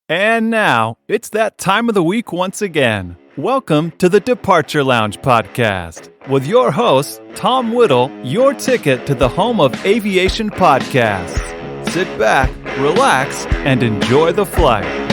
And now, it's that time of the week once again. Welcome to the Departure Lounge podcast with your host, Tom Whittle, your ticket to the home of aviation podcasts. Sit back, relax, and enjoy the flight.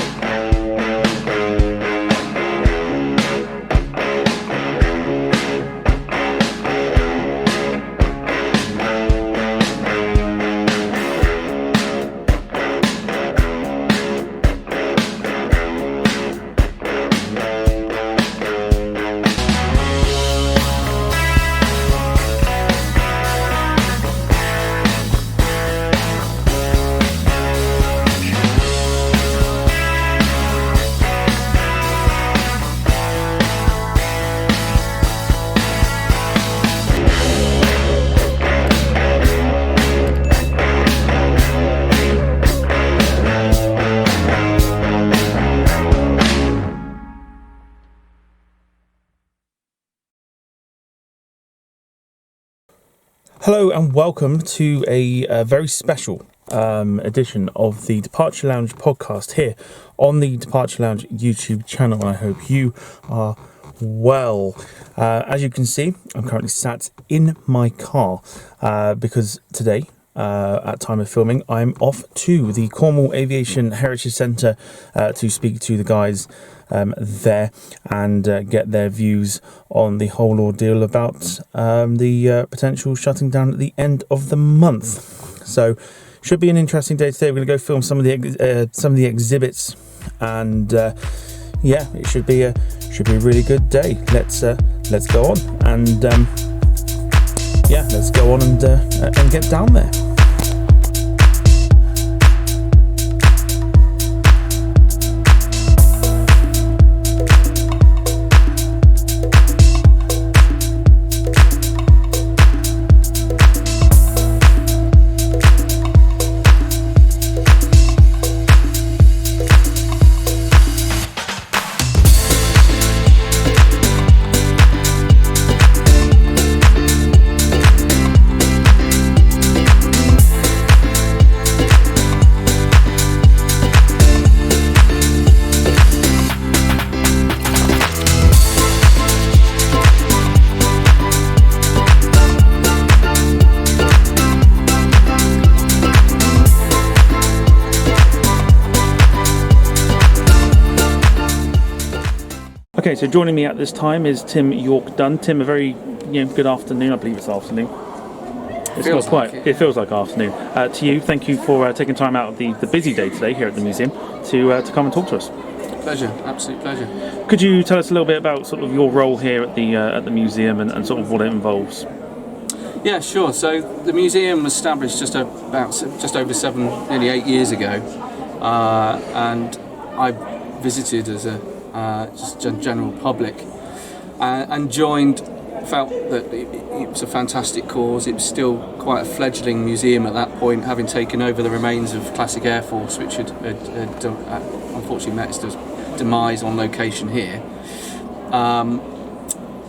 Hello and welcome to a very special edition of the Departure Lounge podcast here on the Departure Lounge YouTube channel, and I hope you are well. As you can see, I'm currently sat in my car because today, at time of filming, I'm off to the Cornwall Aviation Heritage Centre to speak to the guys there and get their views on the whole ordeal about the potential shutting down at the end of the month. So should be an interesting day today. We're going to go film some of the exhibits, and yeah, it should be a really good day. Let's go on and let's go on and get down there. Okay, so joining me at this time is Tim York-Dunn. Tim, a very good afternoon. I believe it's afternoon. It feels like afternoon. To you, thank you for taking time out of the busy day today here at the museum to come and talk to us. Pleasure, absolute pleasure. Could you tell us a little bit about sort of your role here at the museum and sort of what it involves? Yeah, sure. So the museum was established just over nearly 8 years ago, and I visited as a just general public, and joined. Felt that it was a fantastic cause. It was still quite a fledgling museum at that point, having taken over the remains of Classic Air Force, which had unfortunately met its demise on location here.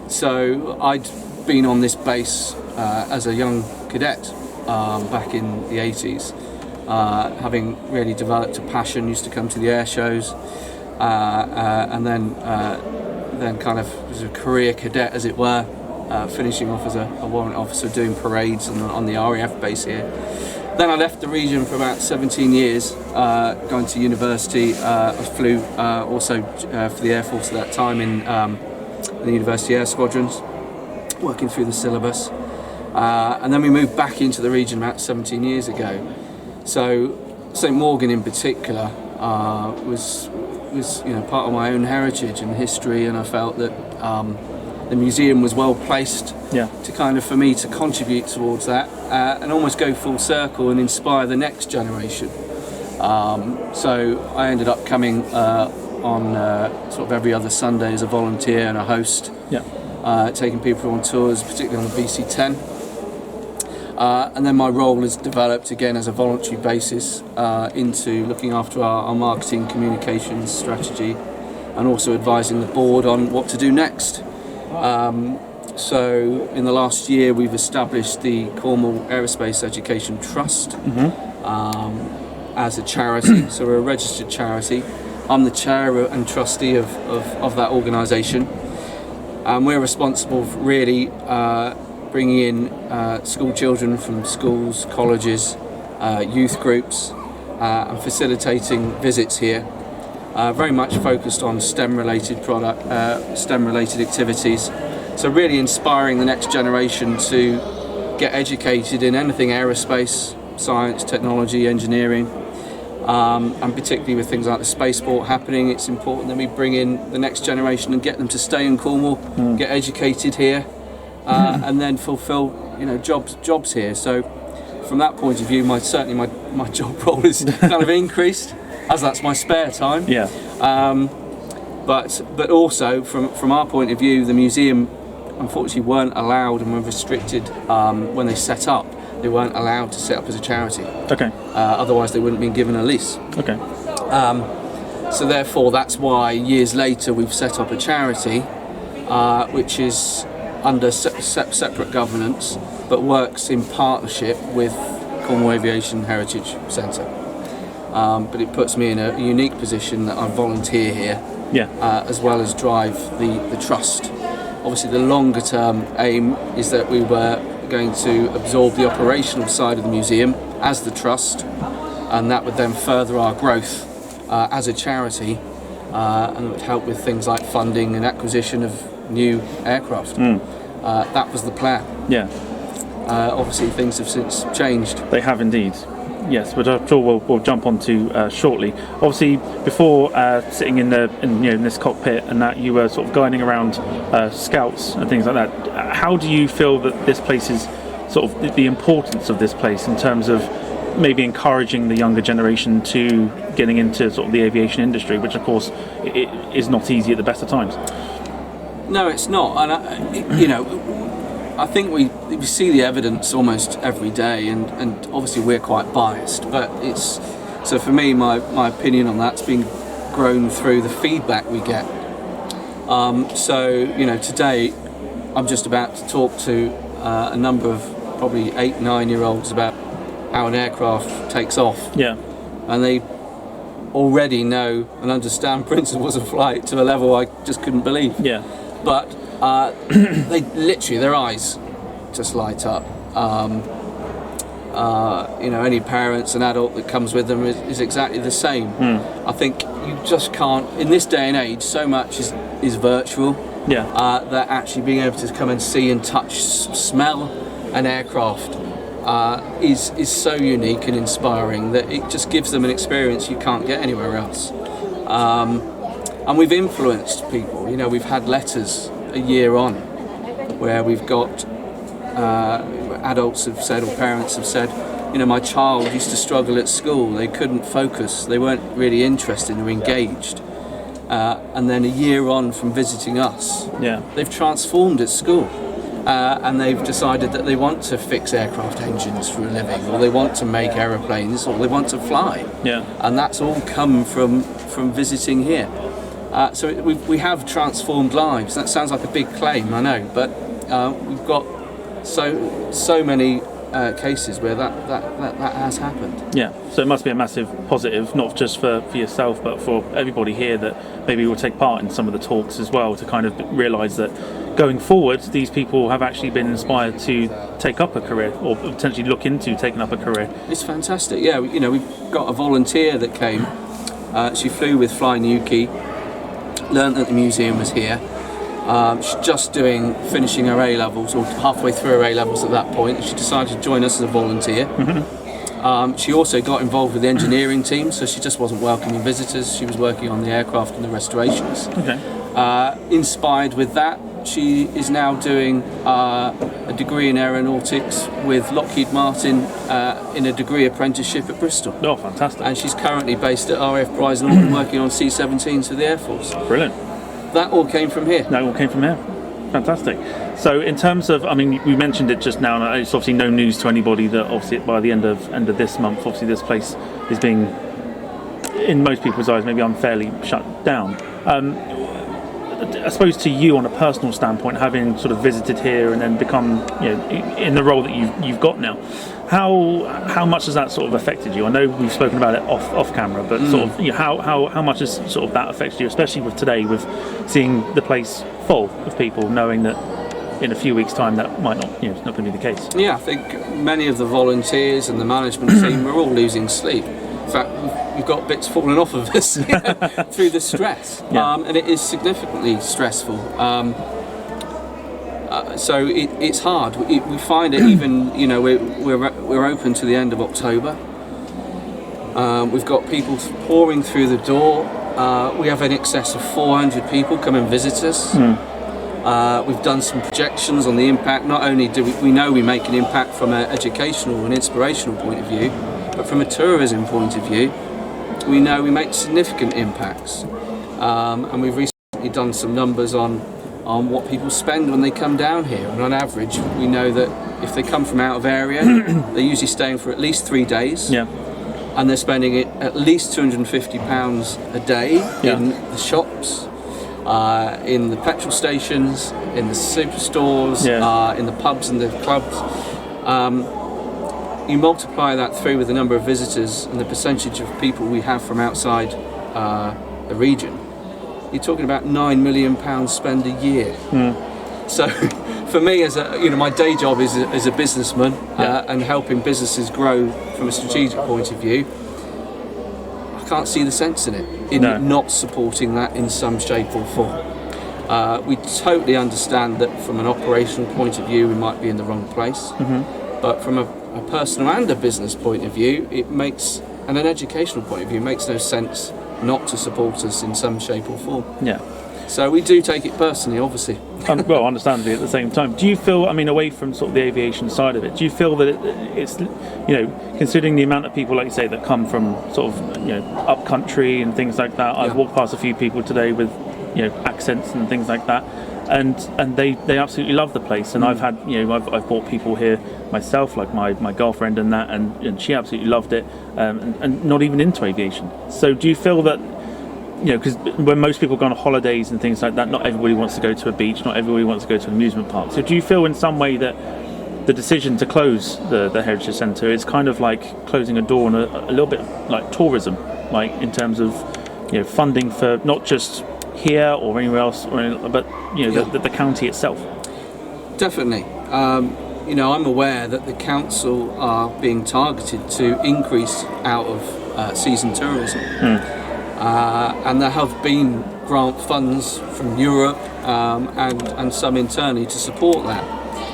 So I'd been on this base as a young cadet back in the 80s, having really developed a passion. Used to come to the air shows. And then kind of was a career cadet, as it were, finishing off as a warrant officer doing parades on the RAF base here. Then I left the region for about 17 years, going to university. I flew also for the Air Force at that time in the University Air Squadrons, working through the syllabus. And then we moved back into the region about 17 years ago. So St Morgan in particular was part of my own heritage and history, and I felt that the museum was well placed to kind of for me to contribute towards that and almost go full circle and inspire the next generation. So I ended up coming on sort of every other Sunday as a volunteer and a host, taking people on tours, particularly on the BC-10. And then my role has developed again as a voluntary basis into looking after our marketing communications strategy and also advising the board on what to do next. So in the last year we've established the Cornwall Aerospace Education Trust as a charity. So we're a registered charity I'm the chair and trustee of that organisation, and we're responsible for really bringing in school children from schools, colleges, youth groups, and facilitating visits here. Very much focused on STEM-related STEM-related activities. So really inspiring the next generation to get educated in anything aerospace, science, technology, engineering. And particularly with things like the spaceport happening, it's important that we bring in the next generation and get them to stay in Cornwall, get educated here, and then fulfil jobs here. So from that point of view, my job role is kind of increased, as that's my spare time. Yeah. But also from our point of view, the museum unfortunately weren't allowed and were restricted when they set up. They weren't allowed to set up as a charity. Okay. Otherwise, they wouldn't have been given a lease. Okay. So therefore, that's why years later we've set up a charity, which is under separate governance, but works in partnership with Cornwall Aviation Heritage Centre. But it puts me in a unique position that I volunteer here, as well as drive the trust. Obviously, the longer term aim is that we were going to absorb the operational side of the museum as the trust, and that would then further our growth as a charity, and it would help with things like funding and acquisition of new aircraft. That was the plan. Yeah. Obviously things have since changed. They have indeed. Yes, but I'm sure we'll jump on to shortly. Obviously, before sitting in this cockpit and that, you were sort of guiding around scouts and things like that. How do you feel that this place is, sort of the importance of this place in terms of maybe encouraging the younger generation to getting into sort of the aviation industry, which of course it is not easy at the best of times? No, it's not, and I think we see the evidence almost every day, and obviously we're quite biased, but so for me, my opinion on that's been grown through the feedback we get. So today I'm just about to talk to a number of probably 8-9-year-olds about how an aircraft takes off. Yeah. And they already know and understand principles of flight to a level I just couldn't believe. Yeah. But they literally, their eyes just light up. Any parents and adult that comes with them is exactly the same. I think you just can't, in this day and age, so much is virtual. Yeah. That actually being able to come and see and touch, smell an aircraft is so unique and inspiring that it just gives them an experience you can't get anywhere else. And we've influenced people. We've had letters a year on where we've got adults have said, or parents have said, my child used to struggle at school, they couldn't focus, they weren't really interested or engaged. And then a year on from visiting us, they've transformed at school. And they've decided that they want to fix aircraft engines for a living, or they want to make aeroplanes, or they want to fly. Yeah. And that's all come from visiting here. So we have transformed lives. That sounds like a big claim, I know, but we've got so many cases where that has happened. Yeah. So it must be a massive positive, not just for yourself, but for everybody here that maybe will take part in some of the talks as well, to kind of realise that going forward, these people have actually been inspired to take up a career, or potentially look into taking up a career. It's fantastic. Yeah, we've got a volunteer that came. She flew with Fly Newquay, learnt that the museum was here. She's just finishing her A-levels, or halfway through her A-levels at that point, and she decided to join us as a volunteer. Mm-hmm. She also got involved with the engineering team, so she just wasn't welcoming visitors, she was working on the aircraft and the restorations. Okay. Inspired with that, she is now doing a degree in aeronautics with Lockheed Martin in a degree apprenticeship at Bristol. Oh, fantastic. And she's currently based at RAF Bryce Norton working on C-17s for the Air Force. Brilliant. That all came from here. That all came from here. Fantastic. So in terms of, we mentioned it just now, and it's obviously no news to anybody that obviously by the end of this month, obviously this place is being, in most people's eyes, maybe unfairly shut down. I suppose to you on a personal standpoint, having sort of visited here and then become, in the role that you've got now, how much has that sort of affected you? I know we've spoken about it off camera, but sort of, how much has sort of that affected you, especially with today, with seeing the place full of people, knowing that in a few weeks' time that might not, it's not going to be the case. Yeah, I think many of the volunteers and the management team are all losing sleep. In fact, we've got bits falling off of us through the stress, and it is significantly stressful. So it's hard. We find it even, we're open to the end of October. We've got people pouring through the door. We have in excess of 400 people come and visit us. We've done some projections on the impact. Not only do we know we make an impact from an educational and inspirational point of view, but from a tourism point of view, we know we make significant impacts. And we've recently done some numbers on what people spend when they come down here. And on average, we know that if they come from out of area, they're usually staying for at least 3 days. Yeah. And they're spending it at least £250 a day in the shops, in the petrol stations, in the superstores, in the pubs and the clubs. You multiply that through with the number of visitors and the percentage of people we have from outside the region, you're talking about £9 million spent a year. So for me, as my day job is as a businessman and helping businesses grow from a strategic point of view, I can't see the sense in it, not supporting that in some shape or form. We totally understand that from an operational point of view we might be in the wrong place, but from a personal and a business point of view, and an educational point of view, it makes no sense not to support us in some shape or form. Yeah. So we do take it personally, obviously. Well, understandably at the same time. Do you feel, away from sort of the aviation side of it, do you feel that it's, considering the amount of people, like you say, that come from sort of, up country and things like that? I've walked past a few people today with, accents and things like that, and they absolutely love the place. And I've had, I've brought people here myself, like my girlfriend and that, and she absolutely loved it, and not even into aviation. So do you feel that, because when most people go on holidays and things like that, not everybody wants to go to a beach, not everybody wants to go to an amusement park. So do you feel in some way that the decision to close the Heritage Centre is kind of like closing a door on a little bit like tourism, like in terms of funding for not just here or anywhere else, but the county itself? Definitely. I'm aware that the council are being targeted to increase out of season tourism. And there have been grant funds from Europe and some internally to support that.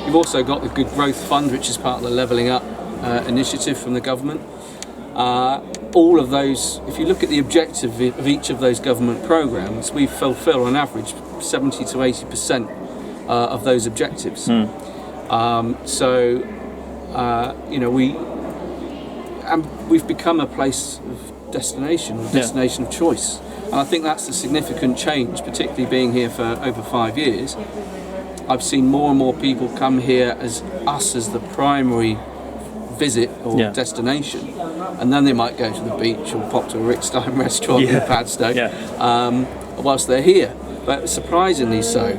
You've also got the Good Growth Fund, which is part of the Levelling Up initiative from the government. All of those, if you look at the objective of each of those government programmes, we fulfil on average 70 to 80% of those objectives. We've become a place of destination of choice, and I think that's a significant change, particularly being here for over 5 years. I've seen more and more people come here as the primary visit or destination, and then they might go to the beach or pop to a Rick Stein restaurant in Padstow whilst they're here. But surprisingly so,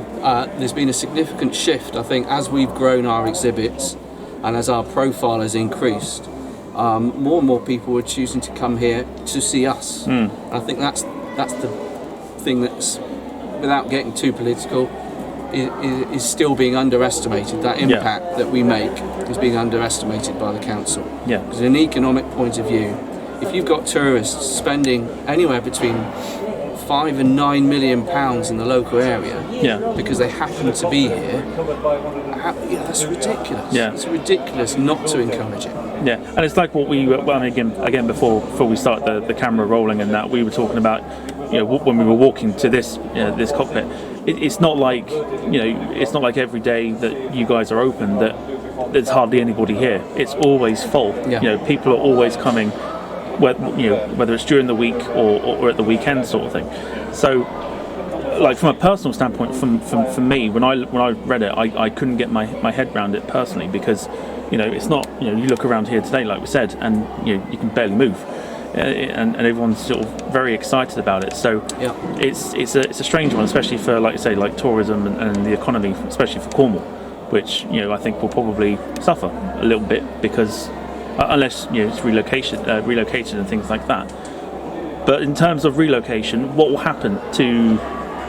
there's been a significant shift, I think, as we've grown our exhibits and as our profile has increased. More and more people are choosing to come here to see us. I think that's the thing that's, without getting too political, is still being underestimated. That impact that we make is being underestimated by the council. Because in an economic point of view, if you've got tourists spending anywhere between £5 and £9 million in the local area because they happen to be here, that's ridiculous. It's ridiculous not to encourage it. And it's like what we again before we start the camera rolling and that, we were talking about when we were walking to this cockpit. It's not like every day that you guys are open that there's hardly anybody here. It's always full. People are always coming, whether it's during the week or at the weekend sort of thing. So, like from a personal standpoint, from me, when I read it, I couldn't get my head around it personally, because it's not, you look around here today, like we said, and you can barely move. and everyone's sort of very excited about it. So it's a strange one, especially for, like you say, like tourism and the economy, especially for Cornwall, which I think will probably suffer a little bit because unless it's relocated and things like that. But in terms of relocation, what will happen to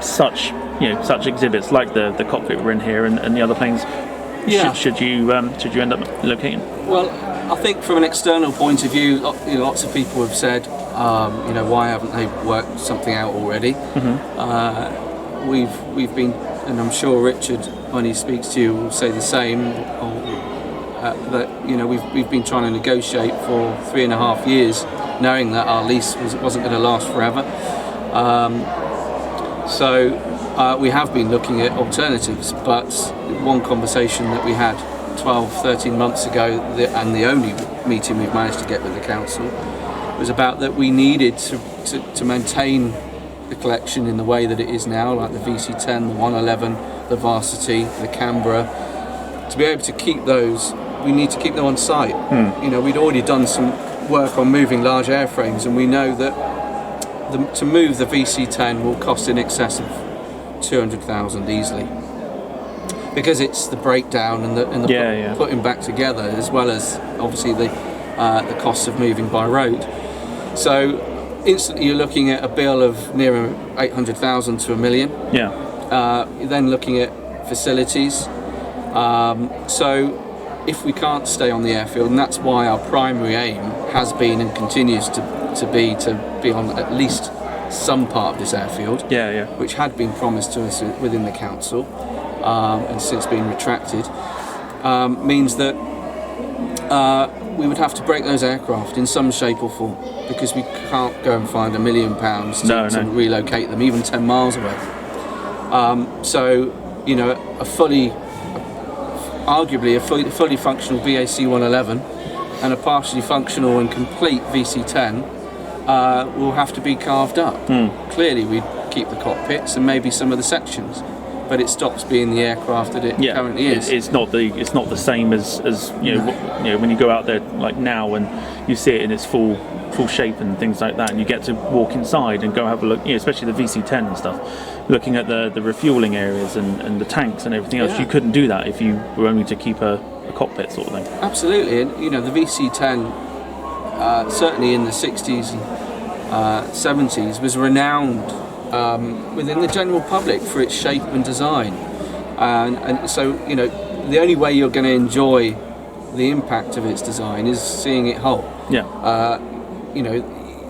such exhibits like the cockpit we're in here and the other planes? Should you end up locating? Well, I think from an external point of view, lots of people have said, why haven't they worked something out already? Mm-hmm. We've been, and I'm sure Richard, when he speaks to you, will say the same. That we've been trying to negotiate for 3.5 years, knowing that our lease wasn't going to last forever. So we have been looking at alternatives, but one conversation that we had 12-13 months ago, and the only meeting we've managed to get with the council, was about that we needed to maintain the collection in the way that it is now, like the VC10, the 111, the Varsity, the Canberra. To be able to keep those, we need to keep them on site. We'd already done some work on moving large airframes, and we know that to move the VC10 will cost in excess of 200,000 easily, because it's the breakdown and the putting back together, as well as obviously the costs of moving by road. So instantly you're looking at a bill of near 800,000 to $1 million. You're then looking at facilities. So if we can't stay on the airfield, and that's why our primary aim has been and continues to be on at least some part of this airfield, which had been promised to us within the council and since been retracted, means that we would have to break those aircraft in some shape or form, because we can't go and find £1 million to relocate them even 10 miles away. Arguably a fully functional VAC 111 and a partially functional and complete VC10 will have to be carved up. Clearly we'd keep the cockpits and maybe some of the sections, but it stops being the aircraft that it currently is. It's not the same as when you go out there like now and you see it in its full shape and things like that, and you get to walk inside and go have a look, especially the VC10 and stuff, looking at the refueling areas and the tanks and everything else. You couldn't do that if you were only to keep a cockpit sort of thing. Absolutely. And the VC10 certainly in the 60s and 70s was renowned within the general public for its shape and design, and so the only way you're going to enjoy the impact of its design is seeing it whole.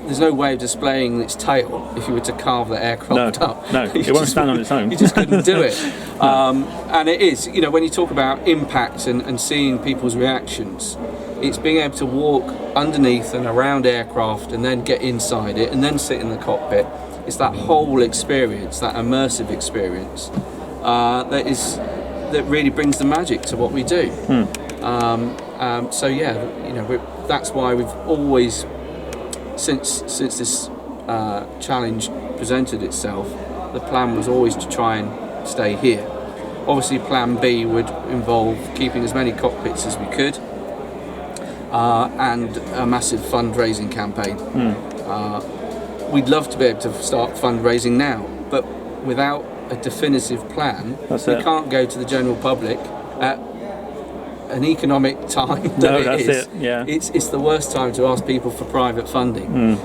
There's no way of displaying its tail if you were to carve the aircraft up. No, it won't stand on its own. You just couldn't do it. And it is, when you talk about impact and seeing people's reactions, it's being able to walk underneath and around aircraft and then get inside it and then sit in the cockpit. It's that whole experience, that immersive experience, that really brings the magic to what we do. That's why we've always, since this challenge presented itself, the plan was always to try and stay here. Obviously, Plan B would involve keeping as many cockpits as we could, and a massive fundraising campaign. We'd love to be able to start fundraising now, but without a definitive plan, we can't go to the general public at an economic time It's the worst time to ask people for private funding.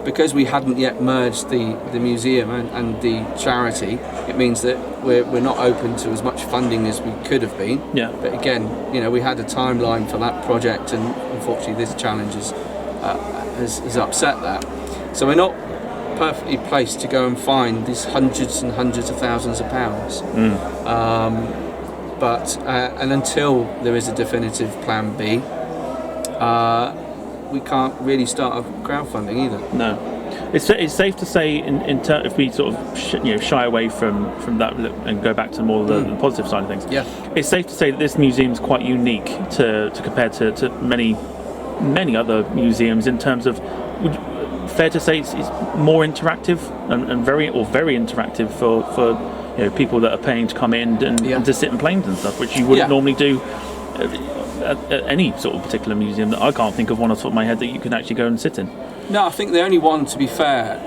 Because we hadn't yet merged the museum and the charity, it means that we're not open to as much funding as we could have been. But again, we had a timeline for that project, and unfortunately this challenge has upset that. So we're not perfectly placed to go and find these hundreds and hundreds of thousands of pounds. But until there is a definitive Plan B, we can't really start crowdfunding either. No, it's safe to say, if we sort of shy away from that and go back to more the positive side of things. It's safe to say that this museum is quite unique to compared to many other museums in terms of. Fair to say it's more interactive and very interactive for people that are paying to come in and to sit in planes and stuff, which you wouldn't normally do at any sort of particular museum. That I can't think of one off the top of my head that you can actually go and sit in. No, I think the only one, to be fair,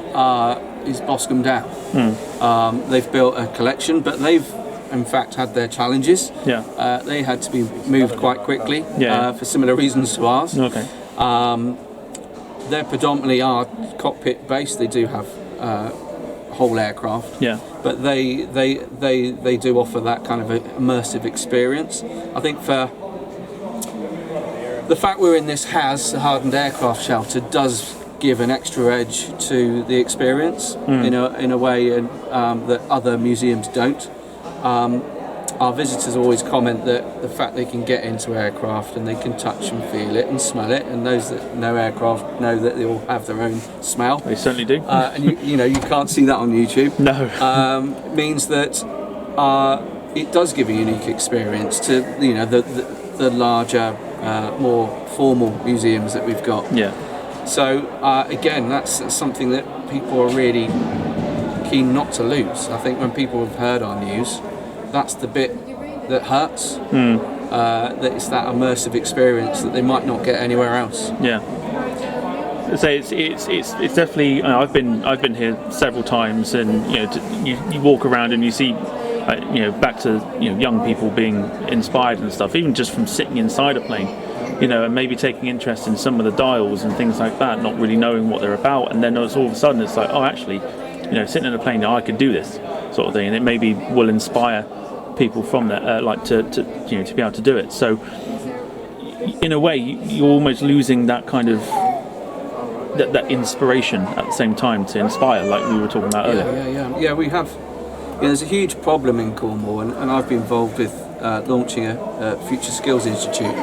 is Boscombe Down. They've built a collection, but they've in fact had their challenges. They had to be moved quite quickly for similar reasons to ours. Okay. They're predominantly are cockpit based. They do have whole aircraft. But they do offer that kind of immersive experience. I think for the fact we're in this hardened aircraft shelter does give an extra edge to the experience in a way that other museums don't. Our visitors always comment that the fact they can get into aircraft and they can touch and feel it and smell it, and those that know aircraft know that they all have their own smell. They certainly do. And you can't see that on YouTube. No. Means that it does give a unique experience to the larger, more formal museums that we've got. So again, that's something that people are really keen not to lose. I think when people have heard our news, that's the bit that hurts. That it's that immersive experience that they might not get anywhere else. So it's definitely. I've been here several times, and you walk around and you see, back to young people being inspired and stuff, even just from sitting inside a plane. And maybe taking interest in some of the dials and things like that, not really knowing what they're about, and then all of a sudden it's like, oh, actually, sitting in a plane, I could do this sort of thing, and it maybe will inspire people from that, to be able to do it. So, in a way, you're almost losing that kind of that inspiration at the same time to inspire, like we were talking about earlier. Yeah. We have. There's a huge problem in Cornwall, and I've been involved with launching a Future Skills Institute,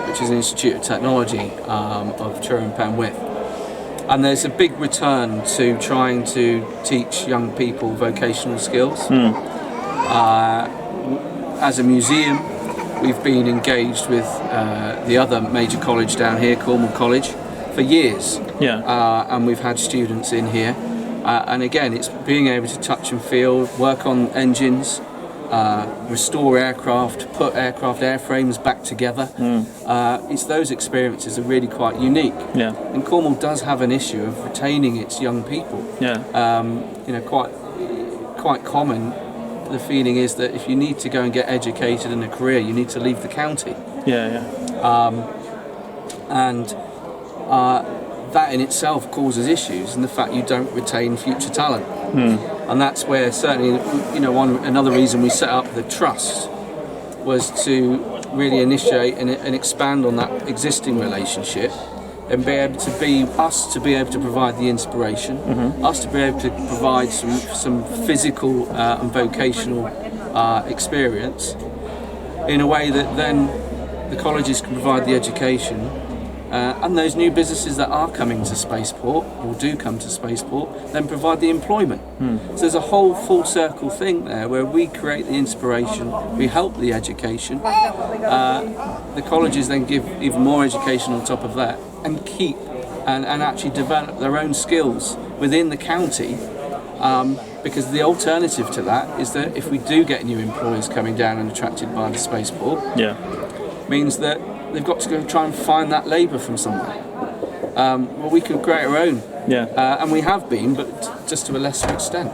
which is an institute of technology of Truro and Penwith. And there's a big return to trying to teach young people vocational skills. As a museum, we've been engaged with the other major college down here, Cornwall College, for years. And we've had students in here. And again, it's being able to touch and feel, work on engines, restore aircraft, put aircraft airframes back together. It's those experiences are really quite unique. And Cornwall does have an issue of retaining its young people. Quite common. The feeling is that if you need to go and get educated in a career, you need to leave the county. And that in itself causes issues, and the fact you don't retain future talent. And that's where certainly, another reason we set up the trust was to really initiate and expand on that existing relationship, and be able to provide the inspiration, us to be able to provide some physical and vocational experience in a way that then the colleges can provide the education, and those new businesses that are coming to Spaceport or do come to Spaceport then provide the employment. So there's a whole full circle thing there where we create the inspiration, we help the education, the colleges then give even more education on top of that, and keep and actually develop their own skills within the county, because the alternative to that is that if we do get new employees coming down and attracted by the Spaceport, means that they've got to go try and find that labour from somewhere. Well, we can create our own, and we have been, but just to a lesser extent.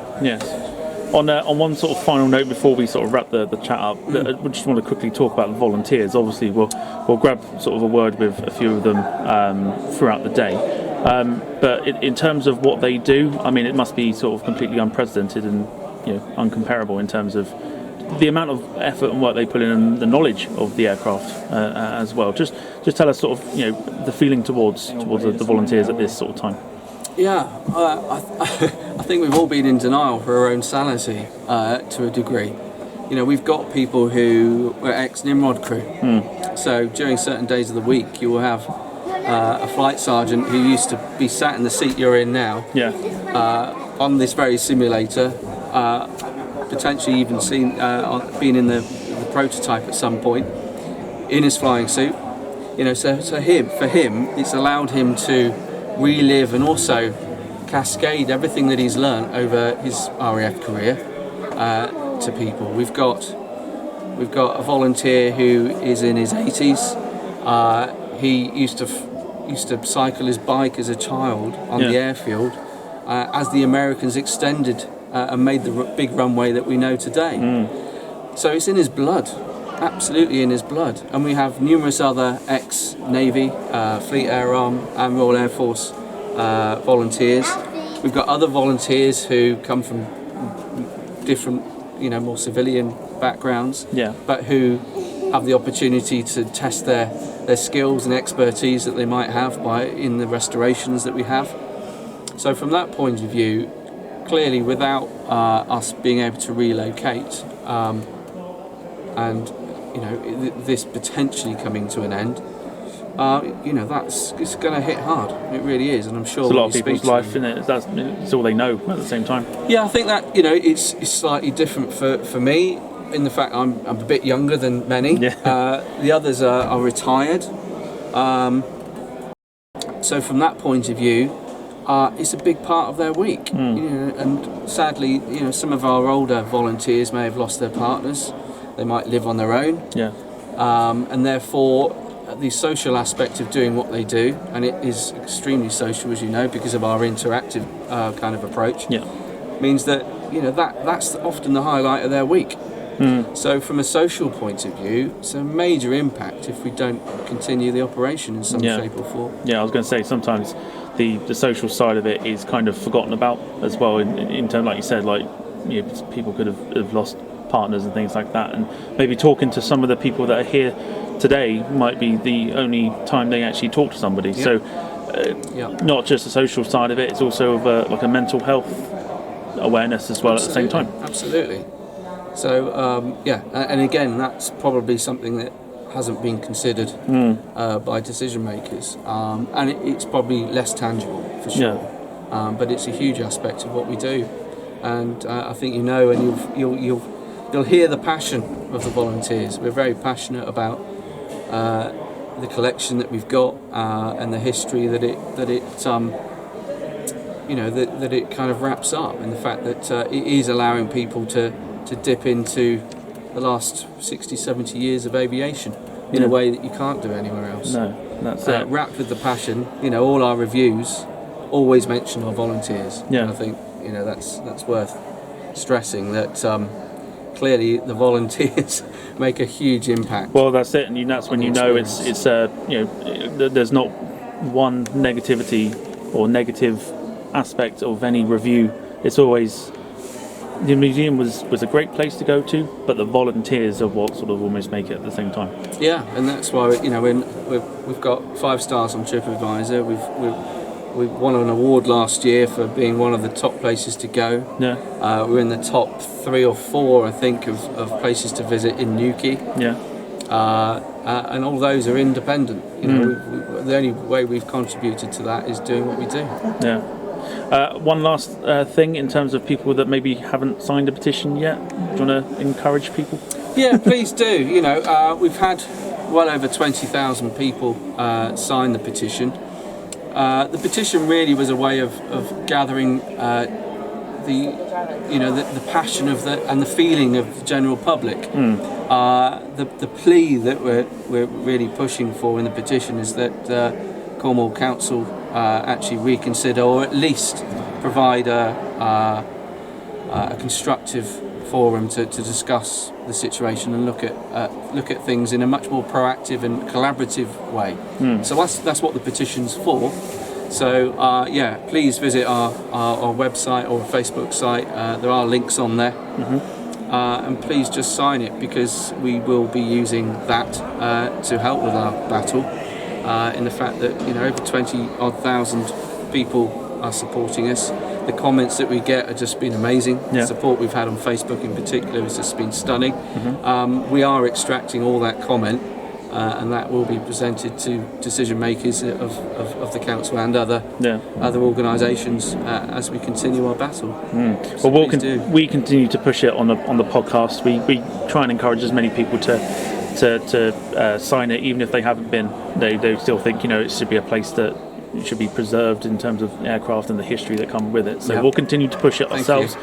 On one sort of final note before we sort of wrap the chat up, we just want to quickly talk about the volunteers. Obviously, we'll grab sort of a word with a few of them throughout the day. But in terms of what they do, I mean, it must be sort of completely unprecedented and uncomparable in terms of the amount of effort and work they put in, and the knowledge of the aircraft as well. Just tell us sort of the feeling towards the volunteers at this sort of time. I think we've all been in denial for our own sanity to a degree. We've got people who were ex-Nimrod crew. So during certain days of the week, you will have a flight sergeant who used to be sat in the seat you're in now on this very simulator, potentially even been in the prototype at some point in his flying suit. So for him, it's allowed him to relive and also cascade everything that he's learned over his RAF career to people. We've got a volunteer who is in his 80s. He used to used to cycle his bike as a child on the airfield as the Americans extended and made the big runway that we know today. So it's in his blood, absolutely in his blood. And we have numerous other ex-Navy, Fleet Air Arm and Royal Air Force volunteers. We've got other volunteers who come from different, more civilian backgrounds, but who have the opportunity to test their skills and expertise that they might have in the restorations that we have. So from that point of view, clearly without us being able to relocate and this potentially coming to an end, it's going to hit hard. It really is, and I'm sure it's a lot of people's life, isn't it? It's all they know at the same time. Yeah, I think that it's slightly different for me in the fact I'm a bit younger than many. The others are retired, so from that point of view, it's a big part of their week. And sadly, some of our older volunteers may have lost their partners. They might live on their own, and therefore the social aspect of doing what they do, and it is extremely social, as you know, because of our interactive kind of approach, means that that's often the highlight of their week. So from a social point of view, it's a major impact if we don't continue the operation in some shape or form. I was going to say, sometimes the social side of it is kind of forgotten about as well, in terms, like you said, people could have lost partners and things like that, and maybe talking to some of the people that are here today might be the only time they actually talk to somebody. So not just the social side of it, it's also like a mental health awareness as well. At the same time. Absolutely. So and again, that's probably something that hasn't been considered by decision makers, and it's probably less tangible for sure, but it's a huge aspect of what we do, and I think and you'll hear the passion of the volunteers. We're very passionate about the collection that we've got and the history that it kind of wraps up, and the fact that it is allowing people to dip into the last 60, 70 years of aviation in a way that you can't do anywhere else. No, that's it. Wrapped with the passion. All our reviews always mention our volunteers. And I think that's worth stressing that clearly the volunteers make a huge impact. Well, that's it, and that's when it's there's not one negativity or negative aspect of any review. It's always the museum was a great place to go to, but the volunteers are what sort of almost make it at the same time. Yeah, and that's why we've got 5 stars on TripAdvisor. We won an award last year for being one of the top places to go. We're in the top 3 or 4, I think, of places to visit in Newquay. And all those are independent. The only way we've contributed to that is doing what we do. One last thing in terms of people that maybe haven't signed a petition yet. Do you want to encourage people? Yeah, please do. We've had well over 20,000 people sign the petition. The petition really was a way of gathering the passion of and the feeling of the general public. The plea that we're really pushing for in the petition is that Cornwall Council actually reconsider, or at least provide a constructive forum to discuss the situation and look at things in a much more proactive and collaborative way. So that's what the petition's for. So please visit our website or Facebook site. There are links on there, and please just sign it, because we will be using that to help with our battle. In the fact that over 20,000 people are supporting us. The comments that we get have just been amazing. The support we've had on Facebook in particular has just been stunning. We are extracting all that comment, and that will be presented to decision makers of the council and other organisations as we continue our battle. So we continue to push it on the podcast. We try and encourage as many people to sign it, even if they haven't been. They still think it should be a place that should be preserved in terms of aircraft and the history that come with it. So we'll continue to push it ourselves.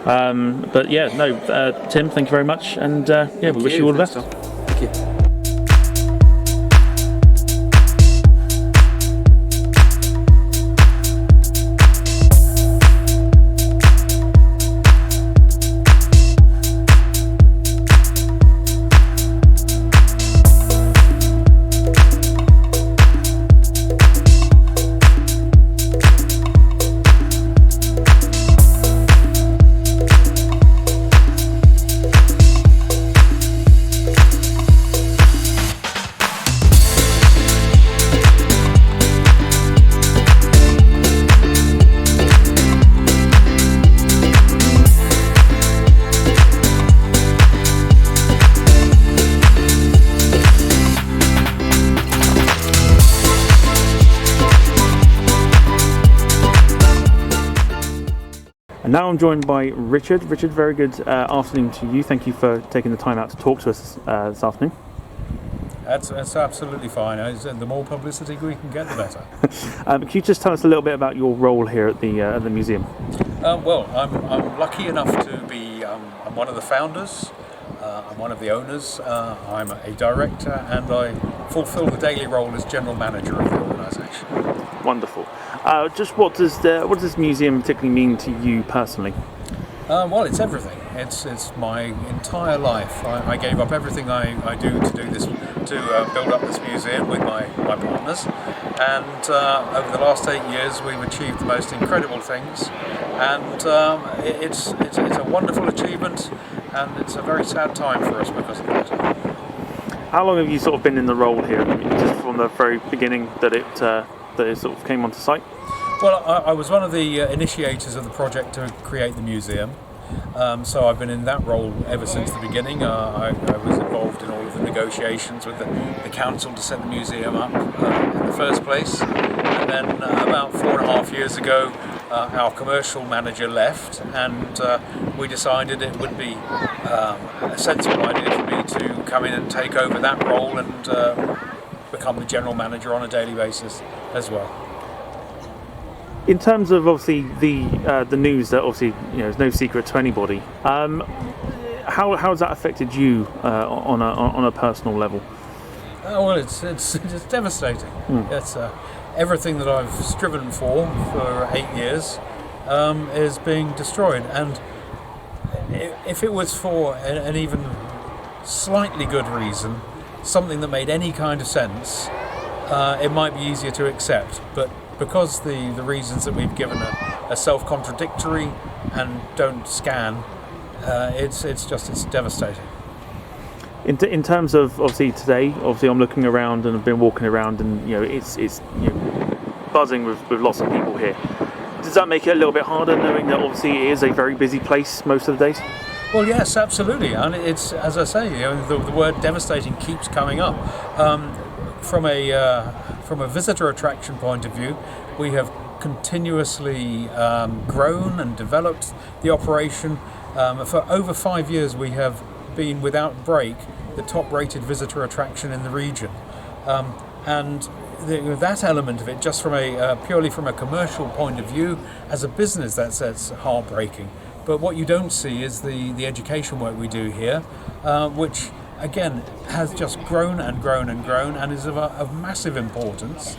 Tim, thank you very much, and we wish you all the best. Thank you. And now I'm joined by Richard. Richard, very good afternoon to you. Thank you for taking the time out to talk to us this afternoon. That's absolutely fine. The more publicity we can get, the better. Can you just tell us a little bit about your role here at the museum? Well, I'm lucky enough to be. I'm one of the founders. I'm one of the owners. I'm a director, and I fulfil the daily role as general manager of the organisation. Wonderful. Just what does this museum particularly mean to you personally? Well, it's everything. It's my entire life. I gave up everything I do to build up this museum with my partners, and over the last 8 years we've achieved the most incredible things, and it's a wonderful achievement, and it's a very sad time for us because of that. How long have you sort of been in the role here? I mean, just from the very beginning that it sort of came onto site? Well, I was one of the initiators of the project to create the museum. So I've been in that role ever since the beginning. I was involved in all of the negotiations with the council to set the museum up in the first place. And then about 4.5 years ago, our commercial manager left, and we decided it would be a sensible idea for me to come in and take over that role and become the general manager on a daily basis as well. In terms of obviously the news that obviously is no secret to anybody, how has that affected you on a personal level? Well, it's devastating. It's everything that I've striven for 8 years is being destroyed, and if it was for an even slightly good reason, something that made any kind of sense, it might be easier to accept, but because the reasons that we've given are self-contradictory and don't scan, it's devastating. In terms of obviously today, obviously I'm looking around and I've been walking around, and it's buzzing with lots of people here. Does that make it a little bit harder, knowing that obviously it is a very busy place most of the days? Well, yes, absolutely, and it's, as I say, the word devastating keeps coming up. From a visitor attraction point of view, we have continuously grown and developed the operation. For over 5 years, we have been without break the top-rated visitor attraction in the region, and that element of it, just from purely from a commercial point of view, as a business, that's heartbreaking. But what you don't see is the education work we do here, which again has just grown and grown and grown, and is of massive importance.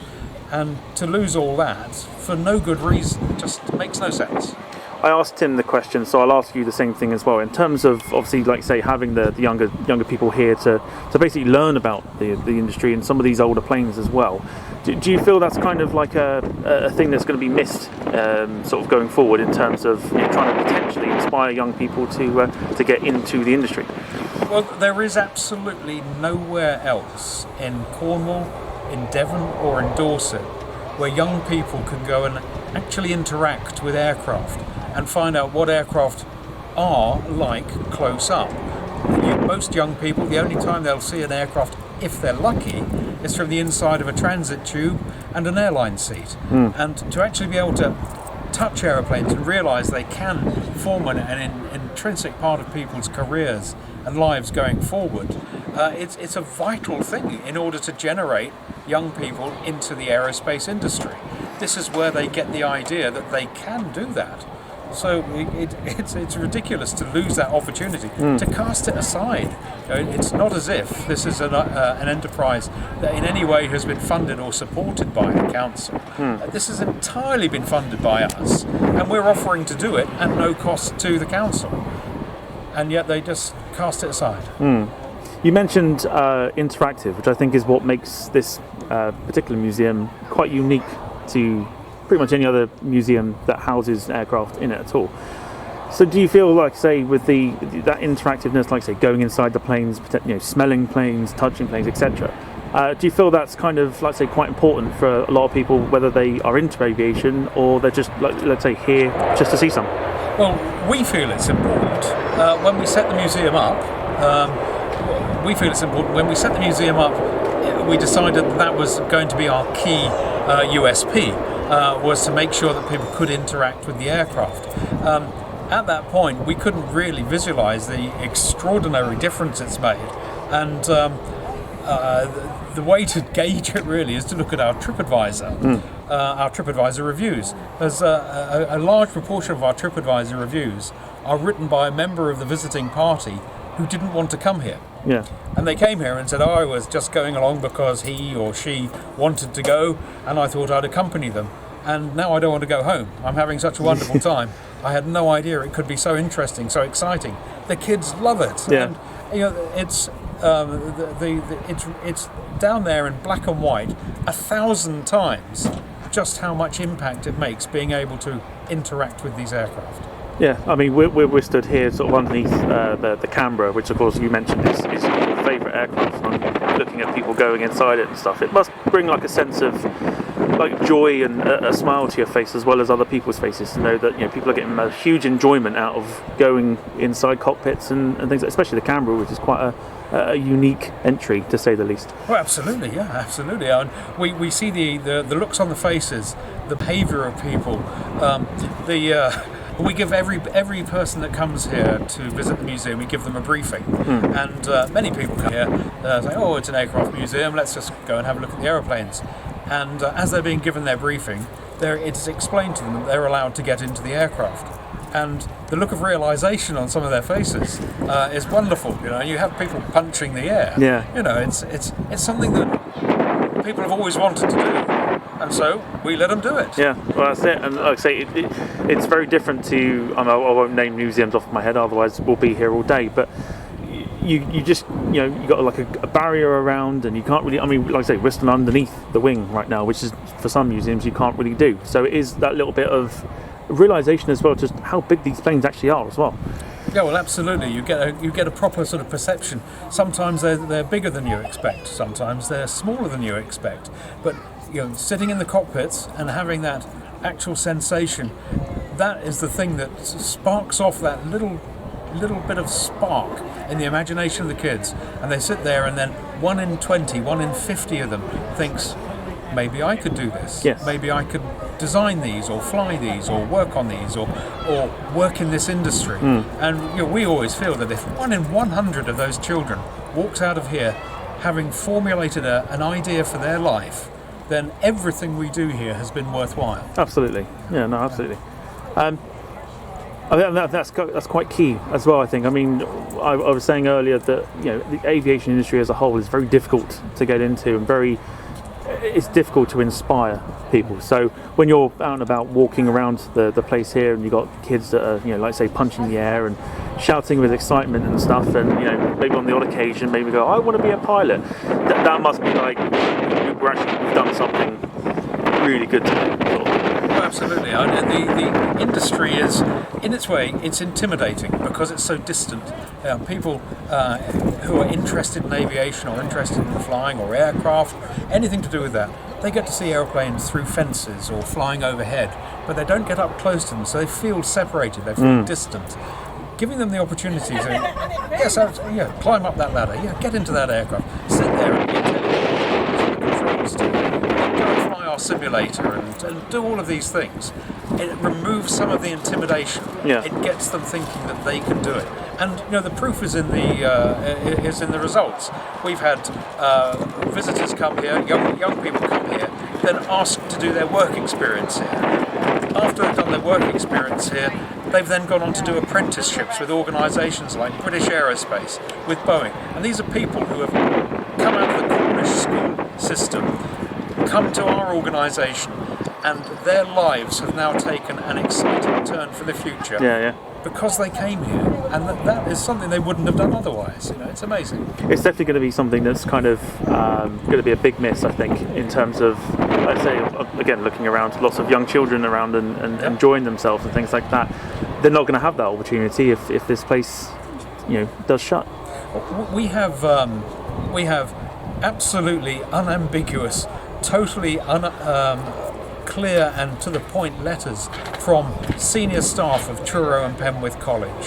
And to lose all that for no good reason just makes no sense. I asked Tim the question, so I'll ask you the same thing as well. In terms of obviously, like say, having the younger people here to basically learn about the industry and some of these older planes as well. Do you feel that's kind of like a thing that's going to be missed, sort of going forward, in terms of trying to potentially inspire young people to get into the industry? Well, there is absolutely nowhere else in Cornwall, in Devon or in Dorset where young people can go and actually interact with aircraft and find out what aircraft are like close up. Most young people, the only time they'll see an aircraft, if they're lucky, is from the inside of a transit tube and an airline seat. And to actually be able to touch aeroplanes and realise they can form an intrinsic part of people's careers and lives going forward, it's a vital thing in order to generate young people into the aerospace industry. This is where they get the idea that they can do that. So it's ridiculous to lose that opportunity, to cast it aside. It's not as if this is an enterprise that in any way has been funded or supported by the council. This has entirely been funded by us, and we're offering to do it at no cost to the council. And yet they just cast it aside. You mentioned interactive, which I think is what makes this particular museum quite unique to pretty much any other museum that houses aircraft in it at all. So do you feel like, say, with that interactiveness, like say going inside the planes, smelling planes, touching planes, etc., do you feel that's kind of, let's say, quite important for a lot of people, whether they are into aviation or they're just, let's say, here just to see some? Well, we feel it's important. When we set the museum up, we decided that was going to be our key USP, was to make sure that people could interact with the aircraft. at that point, we couldn't really visualise the extraordinary difference it's made. And the way to gauge it really is to look at our TripAdvisor reviews. There's a large proportion of our TripAdvisor reviews are written by a member of the visiting party who didn't want to come here. Yeah. And they came here and said, I was just going along because he or she wanted to go, and I thought I'd accompany them. And now I don't want to go home. I'm having such a wonderful time. I had no idea it could be so interesting, so exciting. The kids love it. Yeah. And it's it's down there in black and white 1,000 times just how much impact it makes being able to interact with these aircraft. Yeah, I mean, we're stood here sort of underneath the Canberra, which of course you mentioned is your favourite aircraft, and I'm looking at people going inside it and stuff. It must bring like a sense of like joy and a smile to your face, as well as other people's faces, to know that people are getting a huge enjoyment out of going inside cockpits and things, especially the Canberra, which is quite a unique entry, to say the least. Oh, absolutely, yeah, absolutely. And we see the looks on the faces, the behaviour of people, we give every person that comes here to visit the museum, we give them a briefing. And many people come here say, oh, it's an aircraft museum, let's just go and have a look at the aeroplanes. And as they're being given their briefing, it's explained to them that they're allowed to get into the aircraft. And the look of realisation on some of their faces is wonderful. You have people punching the air. Yeah. It's something that people have always wanted to do. And so we let them do it. Yeah, well, that's it. And like I say, it's very different to. I won't name museums off my head, otherwise we'll be here all day. But you just you got like a barrier around, and you can't really. I mean, like I say, we're still underneath the wing right now, which is for some museums you can't really do. So it is that little bit of realisation as well, just how big these planes actually are as well. Yeah, well, absolutely. You get a proper sort of perception. Sometimes they're bigger than you expect. Sometimes they're smaller than you expect. But sitting in the cockpits and having that actual sensation, that is the thing that sparks off that little bit of spark in the imagination of the kids. And they sit there, and then 1 in 20, 1 in 50 of them thinks, maybe I could do this. Yes. Maybe I could design these, or fly these, or work on these, or work in this industry. And we always feel that if 1 in 100 of those children walks out of here having formulated an idea for their life, then everything we do here has been worthwhile. Absolutely. Yeah, no, absolutely. I think that's quite key as well, I think. I mean, I was saying earlier that the aviation industry as a whole is very difficult to get into, and it's difficult to inspire people. So when you're out and about walking around the place here, and you've got kids that are like say punching the air and shouting with excitement and stuff, and maybe on the odd occasion maybe go, I want to be a pilot, that must be like we've done something really good today. Oh, absolutely. The industry is, in its way, it's intimidating because it's so distant. People who are interested in aviation or interested in flying or aircraft, anything to do with that, they get to see airplanes through fences or flying overhead, but they don't get up close to them, so they feel separated, they feel distant. Giving them the opportunity to, climb up that ladder, get into that aircraft, sit there and controls to fly our simulator and do all of these things. It removes some of the intimidation. Yeah. It gets them thinking that they can do it. And the proof is in the results. We've had visitors come here, young people come here, then asked to do their work experience here. After they've done their work experience here, they've then gone on to do apprenticeships with organisations like British Aerospace, with Boeing. And these are people who have come out of the Cornish school system, come to our organisation, and their lives have now taken an exciting turn for the future. Yeah. Because they came here, and that is something they wouldn't have done otherwise. It's amazing. It's definitely going to be something that's kind of going to be a big miss, I think, in terms of, I'd say, again, looking around, lots of young children around and enjoying themselves and things like that. They're not going to have that opportunity if this place, does shut. We have absolutely unambiguous, totally clear and to the point letters from senior staff of Truro and Penwith College,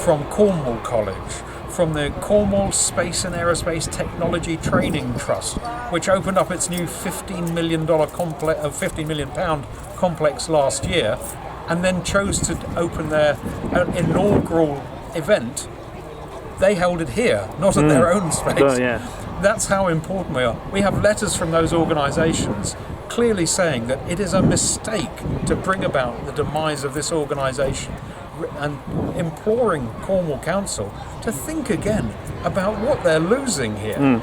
from Cornwall College, from the Cornwall Space and Aerospace Technology Training Trust, which opened up its new £15 million complex last year, and then chose to open their inaugural event, they held it here, not at their own space. Oh, yeah. That's how important we are. We have letters from those organisations clearly saying that it is a mistake to bring about the demise of this organisation, and imploring Cornwall Council to think again about what they're losing here.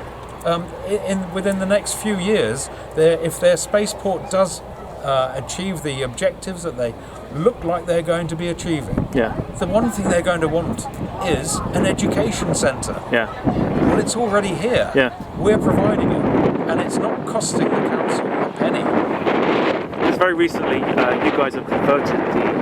Within the next few years, if their spaceport does achieve the objectives that they look like they're going to be achieving, the one thing they're going to want is an education centre. Well, it's already here. We're providing it, and it's not costing the council a penny. Because very recently, you guys have converted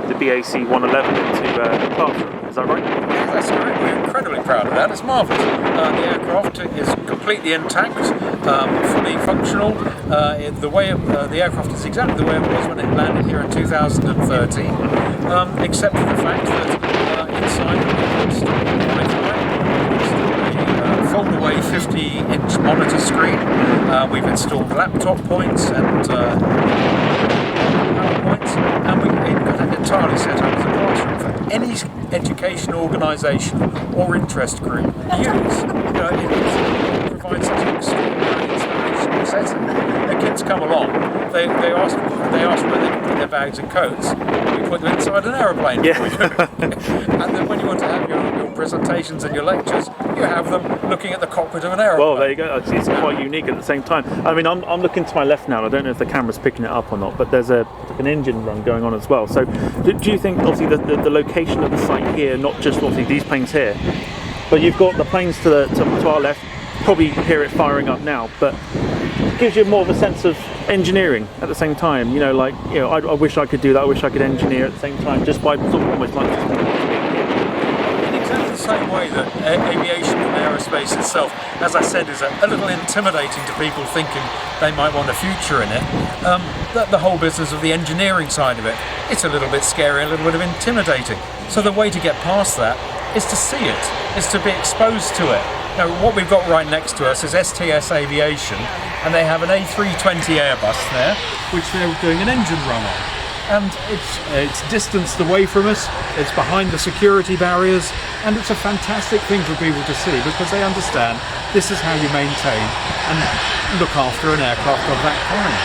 the BAC 111 into a classroom. Is that right? Yeah, that's correct. We're incredibly proud of that. It's marvellous. The aircraft is completely intact, fully functional. The aircraft is exactly the way it was when it landed here in 2013, except for the fact that inside it's still Wi-Fi, it's still a fold-away 50-inch monitor screen. We've installed laptop points and PowerPoints, and we've got it entirely set up as a classroom for any education organisation or interest group to use. It provides such an extraordinary inspirational setting. The kids come along, they ask where they can put their bags and coats. We put them inside an aeroplane for you. And then when you want to have your presentations and your lectures, you have them looking at the cockpit of an aeroplane. Well, there you go. It's quite unique at the same time. I mean, I'm looking to my left now, and I don't know if the camera's picking it up or not, but there's an engine run going on as well. So do you think, obviously, the location of the site here, not just obviously these planes here, but you've got the planes to our left, probably hear it firing up now, but it gives you more of a sense of engineering at the same time. I wish I could do that. I wish I could engineer at the same time, just by sort of almost like in exactly the same way that aviation and aerospace itself, as I said, is a little intimidating to people thinking they might want a future in it. The whole business of the engineering side of it, it's a little bit scary, a little bit of intimidating. So the way to get past that is to see it, is to be exposed to it. Now, what we've got right next to us is STS Aviation, and they have an A320 Airbus there, which they're doing an engine run on. And it's distanced away from us, it's behind the security barriers, and it's a fantastic thing for people to see, because they understand this is how you maintain and look after an aircraft of that kind.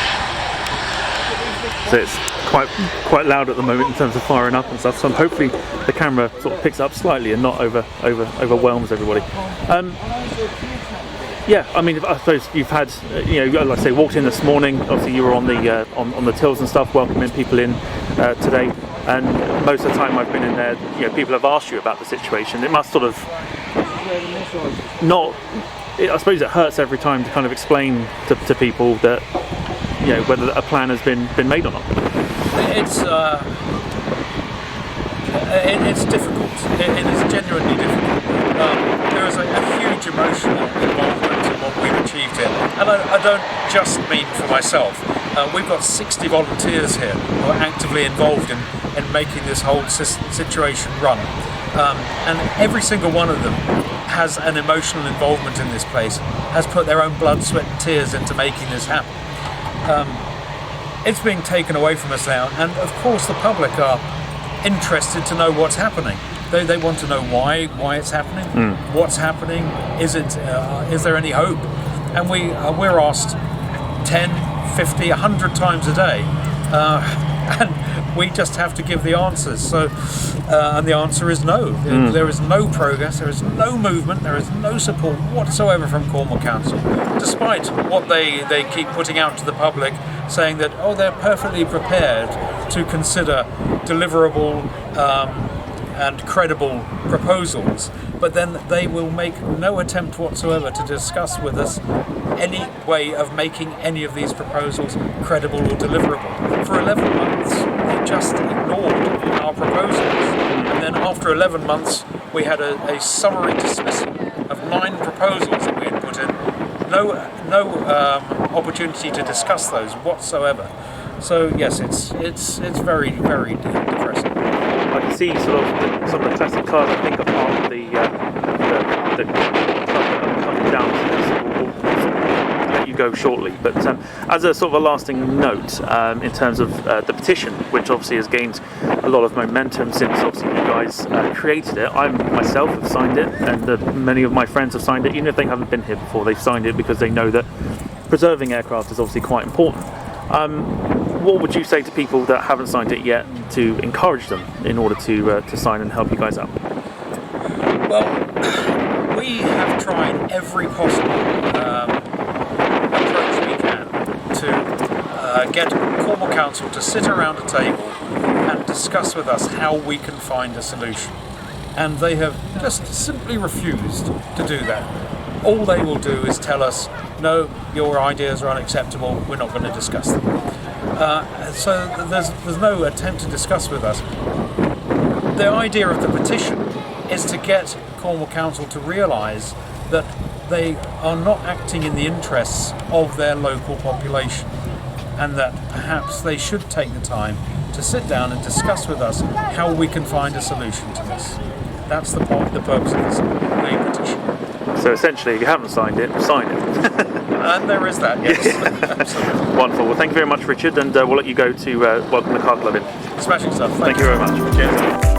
So it's quite loud at the moment in terms of firing up and stuff. So hopefully the camera sort of picks up slightly and not overwhelms everybody. Yeah, I mean, I suppose you've had, like I say, walked in this morning. Obviously, you were on the tills and stuff, welcoming people in today. And most of the time I've been in there, people have asked you about the situation. It must sort of not. I suppose it hurts every time to kind of explain to people that, whether a plan has been made or not. It's difficult. It is genuinely difficult. There is a huge emotional involvement in what we've achieved here, and I don't just mean for myself. We've got 60 volunteers here who are actively involved in making this whole situation run, and every single one of them has an emotional involvement in this place, has put their own blood, sweat and tears into making this happen. It's being taken away from us now, and of course the public are interested to know what's happening. They want to know why it's happening, what's happening, is there any hope? And we're asked 10, 50, 100 times a day, and we just have to give the answers. So, and the answer is no. There is no progress, there is no movement, there is no support whatsoever from Cornwall Council, despite what they keep putting out to the public, saying that, they're perfectly prepared to consider deliverable and credible proposals, but then they will make no attempt whatsoever to discuss with us any way of making any of these proposals credible or deliverable. For 11 months, they just ignored our proposals, and then after 11 months, we had a summary dismissal of 9 proposals that we had put in. No opportunity to discuss those whatsoever. So yes, it's very, very depressing. I can see sort of some of the classic cars. I think are part of the coming down to this. We'll let you go shortly. But as a sort of a lasting note, in terms of the petition, which obviously has gained a a lot of momentum since obviously you guys created it. I myself have signed it, and many of my friends have signed it, even if they haven't been here before. They've signed it because they know that preserving aircraft is obviously quite important. What would you say to people that haven't signed it yet to encourage them in order to sign and help you guys out? Well, we have tried every possible approach we can to get Cornwall Council to sit around a table and discuss with us how we can find a solution. And they have just simply refused to do that. All they will do is tell us, no, your ideas are unacceptable, we're not going to discuss them. So there's no attempt to discuss with us. The idea of the petition is to get Cornwall Council to realise that they are not acting in the interests of their local population, and that perhaps they should take the time to sit down and discuss with us how we can find a solution to this. That's the purpose of this petition. So essentially, if you haven't signed it, sign it. And there is that, yes. Absolutely. Wonderful. Well, thank you very much, Richard, and we'll let you go to welcome the car club in. Smashing stuff. Thank you very much. Cheers.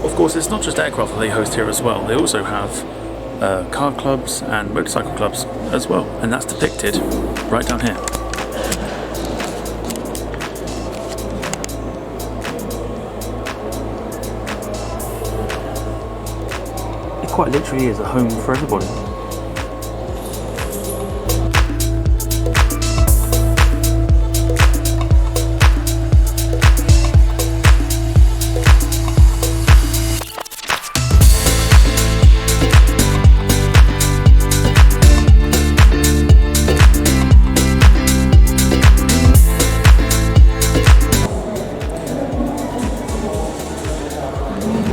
Of course, it's not just aircraft that they host here as well. They also have car clubs and motorcycle clubs as well, and that's depicted right down here. It quite literally is a home for everybody.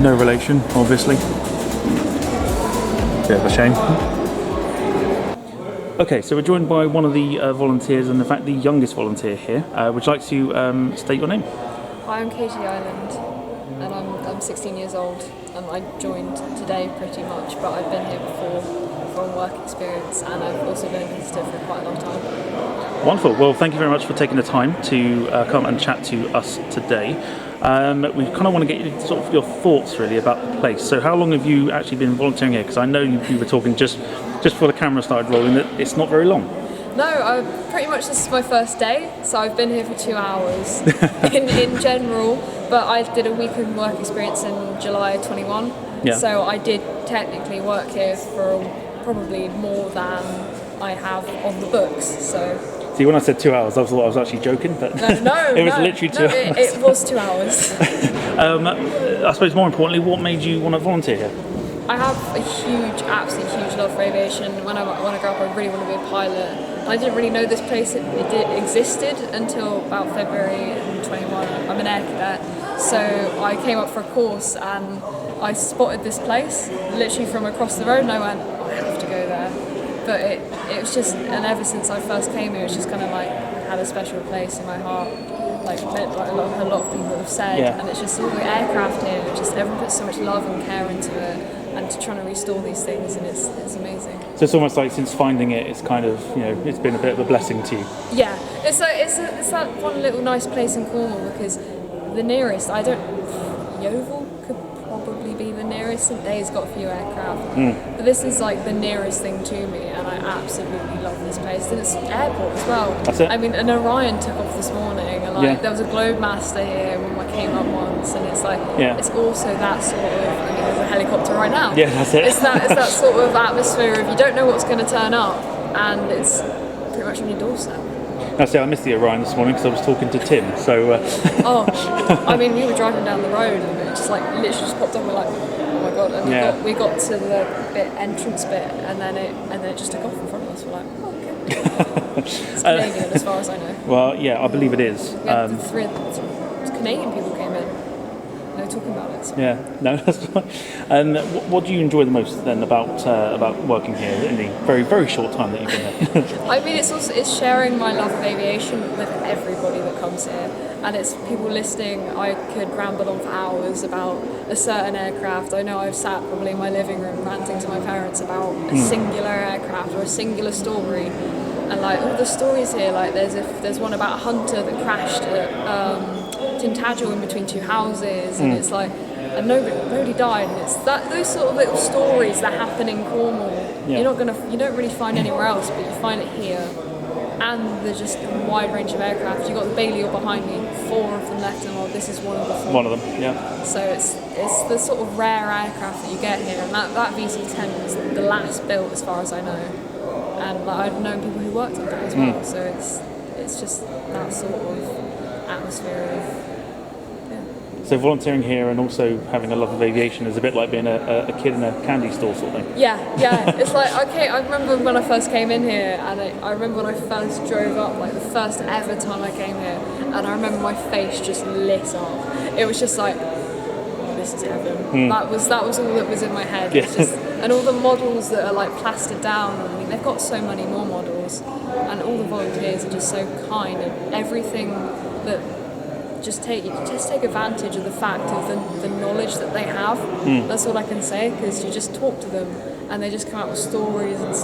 No relation, obviously. Bit of a shame. Okay, so we're joined by one of the volunteers, and in fact the youngest volunteer here. Would you like to state your name? Hi, I'm Katie Island, and I'm 16 years old. I joined today pretty much, but I've been here before from work experience, and I've also been a visitor for quite a long time. Wonderful. Well, thank you very much for taking the time to come and chat to us today. We kind of want to get sort of your thoughts really about the place. So how long have you actually been volunteering here? Because I know you were talking just before the camera started rolling that it's not very long. No, pretty much this is my first day, so I've been here for 2 hours in general, but I did a week of work experience in July 21, so I did technically work here for probably more than I have on the books. So see, when I said 2 hours, I thought I was actually joking, but no, it was literally 2 hours. It was 2 hours. I suppose more importantly, what made you want to volunteer here? I have a absolutely huge love for aviation. When I grew up, I really want to be a pilot. And I didn't really know this place existed until about February 21. I'm an air cadet, so I came up for a course and I spotted this place literally from across the road, and I went, I have to go there. But it was just, and ever since I first came here, it's just kind of like had a special place in my heart. Like a lot of people have said, and it's just all the aircraft here. Just everyone puts so much love and care into it, and to trying to restore these things, and it's amazing. So it's almost like since finding it, it's kind of it's been a bit of a blessing to you. Yeah, it's that one little nice place in Cornwall, because the nearest Yeovil could probably be the nearest. St Dave's got a few aircraft, but this is like the nearest thing to me, and I absolutely love this place. And it's an airport as well. That's it. I mean, an Orion took off this morning, and there was a Globemaster here when I came up once, and it's like it's also that sort of. I mean, there's a helicopter right now. Yeah, that's it. It's that sort of atmosphere of you don't know what's going to turn up, and it's pretty much on your doorstep. That's it. I missed the Orion this morning because I was talking to Tim. So. I mean, we were driving down the road and it just literally just popped up. We're like, oh my god! And we got to the entrance bit, and then it just took off in front of us. We're like, oh, okay. It's Canadian, as far as I know. Well, yeah, I believe it is. Canadian people came in. They were talking about it. So. Yeah, no, that's fine. And what do you enjoy the most then about working here in the very, very short time that you've been here? I mean, it's sharing my love of aviation with everybody that comes here, and it's people listening. I could ramble on for hours about a certain aircraft. I know I've sat probably in my living room ranting to my parents about a singular aircraft or a singular story, and like all the stories here. Like there's one about a hunter that crashed at Tintagel in between two houses, and it's like, and nobody died, and it's those sort of little stories that happen in Cornwall. You don't really find anywhere else, but you find it here. And there's just a wide range of aircraft. You've got the Balliol behind me, 4 of them left, and this is one of the 4. One of them, yeah. So it's the sort of rare aircraft that you get here, and that VC-10 was the last built, as far as I know. And like, I've known people who worked on that as well. So it's just that sort of atmosphere of. So volunteering here and also having a love of aviation is a bit like being a kid in a candy store sort of thing. Yeah. It's like, okay, I remember when I first came in here, and I remember when I first drove up, like the first ever time I came here, and I remember my face just lit up. It was just like, this is heaven. That was all that was in my head. Yeah. It's just, and all the models that are like plastered down, I mean, they've got so many more models, and all the volunteers are just so kind, and everything that just take advantage of the fact of the knowledge that they have. That's all I can say, because you just talk to them and they just come out with stories and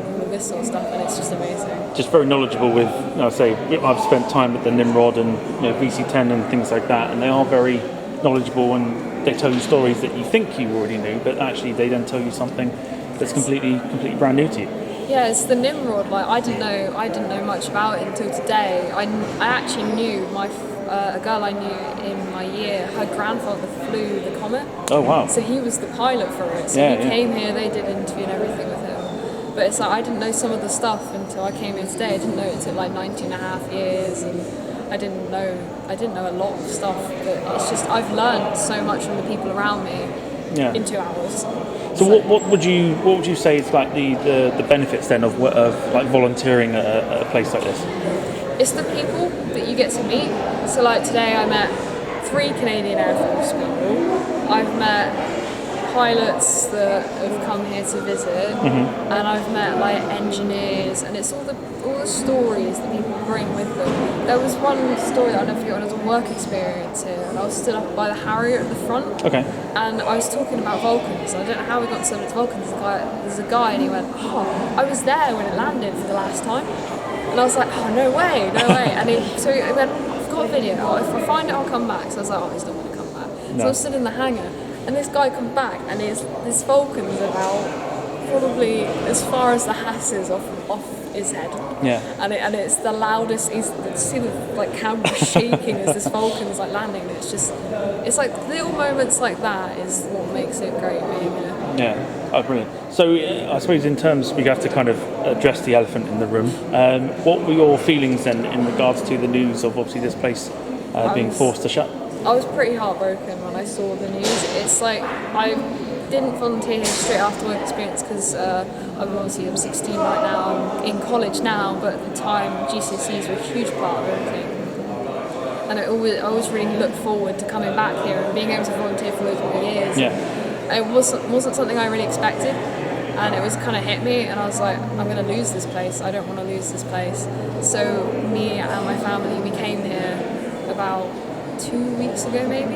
all of this sort of stuff, and it's just amazing. Just very knowledgeable with, I've spent time at the Nimrod and VC-10 and things like that, and they are very knowledgeable, and they tell you stories that you think you already knew, but actually they then tell you something that's completely brand new to you. Yeah, it's the Nimrod. Like I didn't know much about it until today. I actually knew a girl I knew in my year, her grandfather flew the Comet. Oh wow! So he was the pilot for it. So he came here. They did an interview and everything with him. But it's like I didn't know some of the stuff until I came here today. I didn't know it took like 19.5 years, and I didn't know a lot of stuff. But it's just I've learned so much from the people around me in 2 hours. So what would you say is like the benefits then of like volunteering at a place like this? It's the people that you get to meet. So like today I met 3 Canadian Air Force people. I've met pilots that have come here to visit, and I've met like engineers, and it's all the stories that people bring with them. There was one story that I'll never forget when I was on work experience here, and I was stood up by the Harrier at the front. Okay. And I was talking about Vulcans. I don't know how we got so much Vulcans. There's a guy, and he went, "Oh, I was there when it landed for the last time." And I was like, "Oh, no way." And he went, "I've got a video. If I find it, I'll come back." So I was like, "Oh, he's not going to come back." No. So I was stood in the hangar, and this guy come back, and this Vulcan's about probably as far as the Hass is off his head. Yeah. And it's the loudest. You see the like camera shaking as this Vulcan's like landing. And it's like little moments like that is what makes it great being here. Yeah. Oh, brilliant. So I suppose in terms, we have to kind of address the elephant in the room. What were your feelings then in regards to the news of obviously this place being forced to shut? I was pretty heartbroken when I saw the news. It's like I didn't volunteer here straight after work experience because I'm 16 right now, I'm in college now, but at the time GCSEs were a huge part of everything. And I always really looked forward to coming back here and being able to volunteer for loads more years. Yeah. It wasn't something I really expected, and it was kind of hit me, and I was like, I'm going to lose this place. I don't want to lose this place. So me and my family, we came here about 2 weeks ago maybe,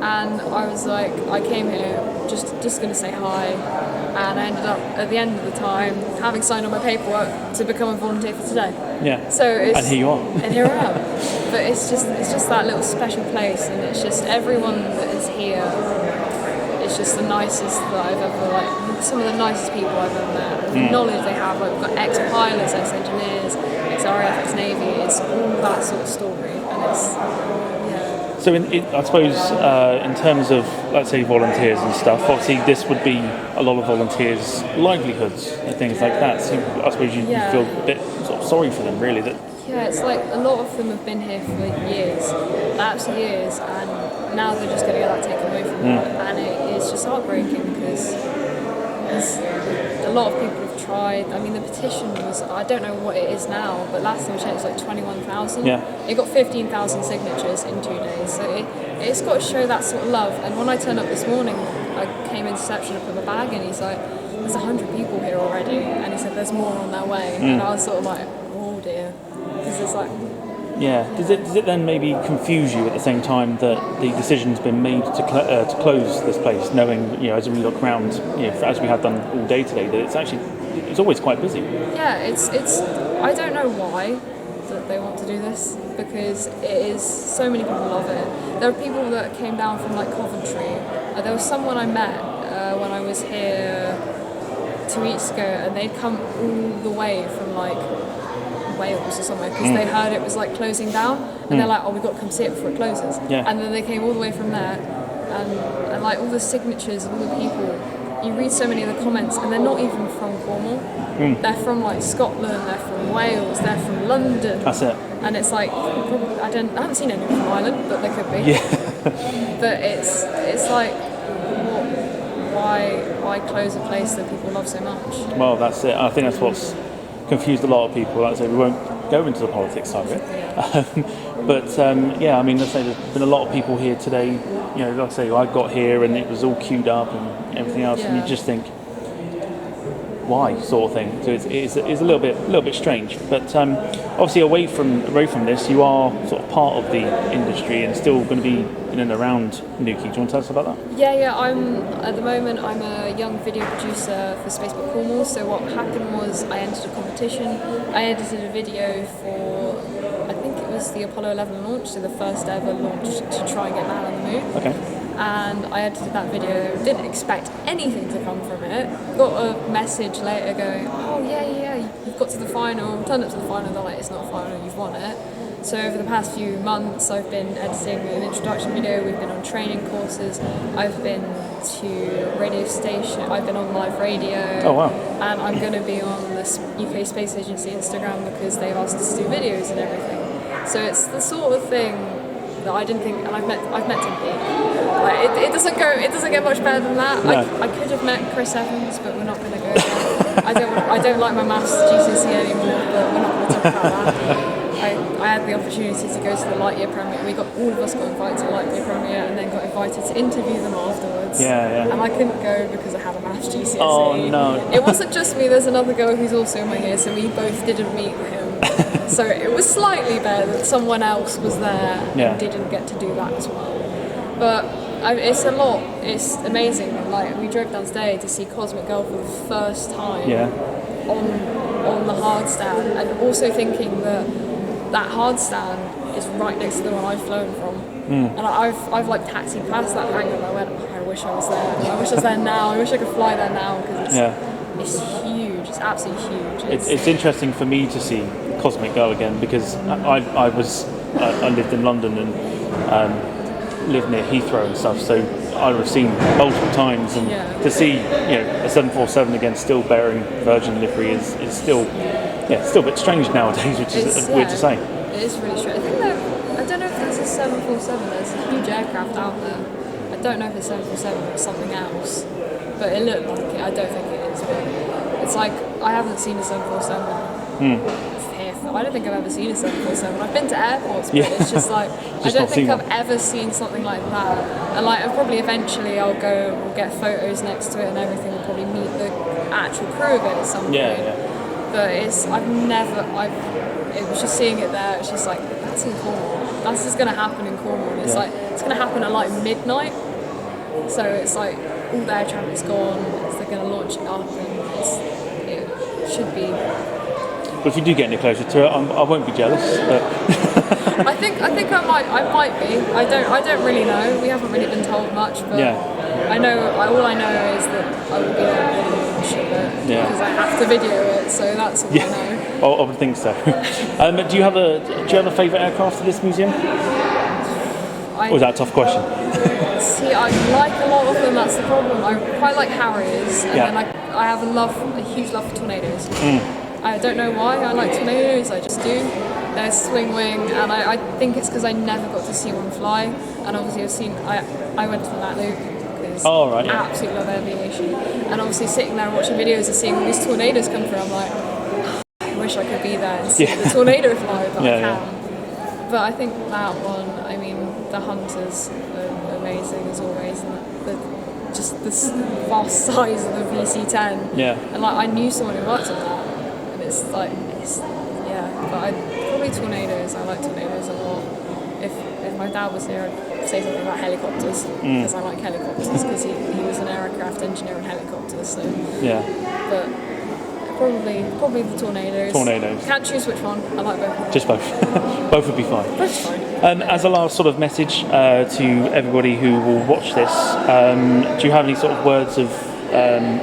and I was like, I came here just going to say hi, and I ended up at the end of the time having signed on my paperwork to become a volunteer for today. Yeah. So and here you are. And here I am. But it's just that little special place, and it's just everyone that is here. It's just the nicest that I've ever, some of the nicest people I've ever met. The knowledge they have, we've got ex-pilots, ex-engineers, ex-RAF, ex-Navy, it's all that sort of story, and it's, yeah. So I suppose in terms of, let's say, volunteers and stuff, obviously this would be a lot of volunteers' livelihoods and things like that, so I suppose you feel a bit sort of sorry for them, really. Yeah, it's like a lot of them have been here for years, absolute years, and now they're just going to get that taken away from them. And it is just heartbreaking because a lot of people have tried. I mean, the petition was, I don't know what it is now, but last time I checked it was like 21,000. Yeah. It got 15,000 signatures in 2 days, so it's got to show that sort of love. And when I turned up this morning, I came into reception and put my bag in, he's like, there's 100 people here already, and he said there's more on their way, and I was sort of like, oh dear, because it's like... Yeah. Does it then maybe confuse you at the same time that the decision's been made to close this place, knowing, you know, as we look around, you know, as we have done all day today, that it's always quite busy. Yeah, it's I don't know why that they want to do this, because it is, so many people love it. There are people that came down from like Coventry. There was someone I met when I was here 2 weeks ago, and they'd come all the way from like Wales or somewhere because they heard it was like closing down, and they're like, oh, we've got to come see it before it closes. Yeah. And then they came all the way from there, and like all the signatures, all the people, you read so many of the comments, and they're not even from Cornwall. They're from like Scotland, they're from Wales, they're from London. That's it. And it's like, probably, I haven't seen anyone from Ireland, but they could be. Yeah. But it's like, why close a place that people love so much? Well, that's it. I think that's what's confused a lot of people. Like I say, we won't go into the politics side of it. But yeah, I mean, let's say there's been a lot of people here today. You know, like I say, I got here and it was all queued up and everything else, and you just think, why, sort of thing. So it's a little bit strange. But obviously, away from this, you are sort of part of the industry and still going to be in and around Newquay. Do you want to tell us about that? Yeah. At the moment, I'm a young video producer for Spaceport Cornwall. So what happened was I entered a competition. I edited a video for, I think it was the Apollo 11 launch, so the first ever launch to try and get man on the moon. Okay. And I edited that video, didn't expect anything to come from it, got a message later going, oh yeah, you've got to the final, turned up to the final, they're like, it's not a final, you've won it. So over the past few months I've been editing an introduction video, we've been on training courses, I've been to radio station, I've been on live radio. Oh wow. And I'm going to be on the UK Space Agency Instagram because they've asked us to do videos and everything. So it's the sort of thing that I didn't think, and I've met Tim Peake. Like, it doesn't get much better than that. No. I could have met Chris Evans, but we're not going to go there. I don't like my maths GCSE anymore, but we're not going to talk about that. I had the opportunity to go to the Lightyear premiere. All of us got invited to the Lightyear premiere, and then got invited to interview them afterwards. Yeah. And I couldn't go because I had a maths GCSE. Oh no. It wasn't just me. There's another girl who's also in my year, so we both didn't meet him. So it was slightly better that someone else was there and didn't get to do that as well. But it's a lot. It's amazing. Like, we drove down today to see Cosmic Girl for the first time on the hard stand, and also thinking that hard stand is right next to the one I've flown from. And I've like taxied past that hangar and I went, oh, I wish I was there. I wish I was there now. I wish I could fly there now because it's huge. It's absolutely huge. It's interesting for me to see Cosmic Girl again because I lived in London and lived near Heathrow and stuff, so I've seen multiple times, and to see a 747 again still bearing Virgin livery is still a bit strange nowadays, which is weird to say. It is really strange. I don't know if there's a 747. There's a huge aircraft out there. I don't know if it's 747 or something else, but it looked like it. I don't think it is, but it's like I haven't seen a 747. I don't think I've ever seen a 747. I've been to airports, but it's just like I don't think I've ever seen something like that. And like, probably eventually we'll get photos next to it and everything. We'll probably meet the actual crew of it at some point. But it was just seeing it there. It's just like, that's in Cornwall. That's just going to happen in Cornwall. And it's like, it's going to happen at like midnight. So it's like all the air traffic's gone. They're going to launch it up, and it should be. But if you do get any closer to it, I won't be jealous. But I think I might be. I don't really know. We haven't really been told much, but I know. All I know is that I will be there on the launch of it because I have to video it. So that's all I know. I would think so. Do you have a favourite aircraft for this museum? Or is that a tough question? See, I like a lot of them. That's the problem. I quite like Harriers, and then I have a huge love for Tornadoes. I don't know why I like Tornadoes, I just do. there's Swing Wing, and I think it's because I never got to see one fly, and obviously I went to the Nat Loop because I absolutely love aviation, and obviously sitting there and watching videos and seeing all these tornadoes come through, I'm like, I wish I could be there and see the tornado fly, but I can. But I think that one, I mean, the Hunters are amazing as always, and just this vast size of the VC-10. Yeah. And like I knew someone who worked on that, and it's like, but probably tornadoes. I like tornadoes a lot. If my dad was here, I'd say something about helicopters because I like helicopters because he was an aircraft engineer on helicopters. So but probably the tornadoes. Can't choose which one. I like both. Just both. Both would be fine. Both's fine. As a last sort of message to everybody who will watch this, do you have any sort of words of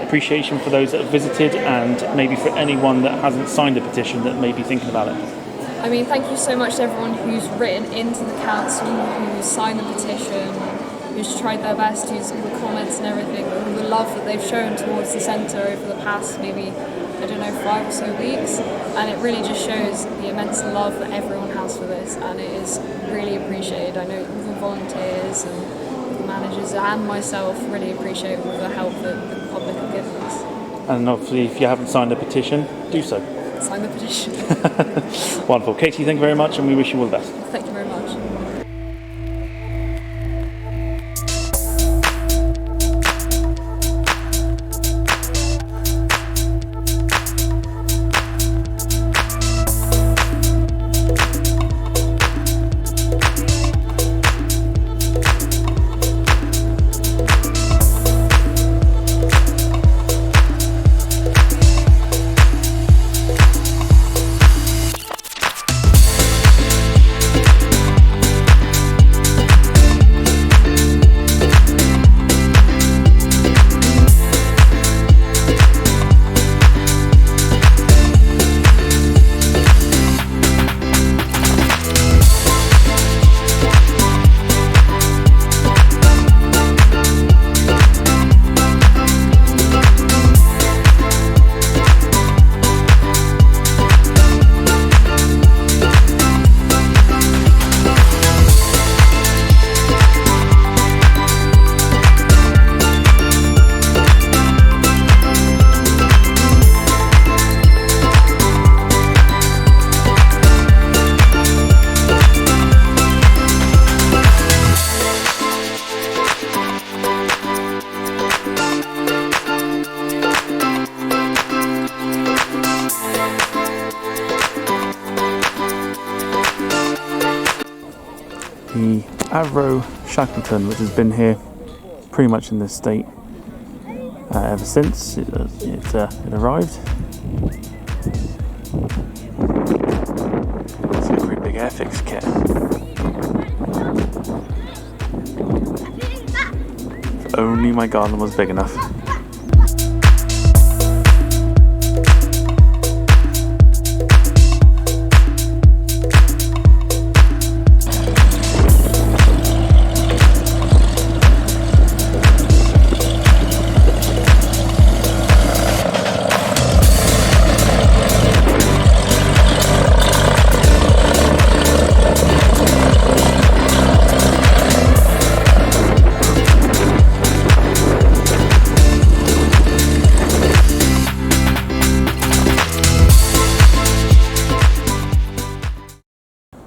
appreciation for those that have visited, and maybe for anyone that hasn't signed a petition that may be thinking about it? I mean, thank you so much to everyone who's written into the council, who's signed the petition, who's tried their best to use all the comments and everything, all the love that they've shown towards the centre over the past maybe, 5 or so weeks, and it really just shows the immense love that everyone has for this, and it is really appreciated. I know all the volunteers and the managers and myself really appreciate all the help that the public have given us. And obviously, if you haven't signed a petition, do so. Sign the petition. Wonderful. Katie, thank you very much, and we wish you all the best. Thank you very much. The Avro Shackleton, which has been here pretty much in this state ever since it arrived. It's a great big airfix kit. If only my garden was big enough.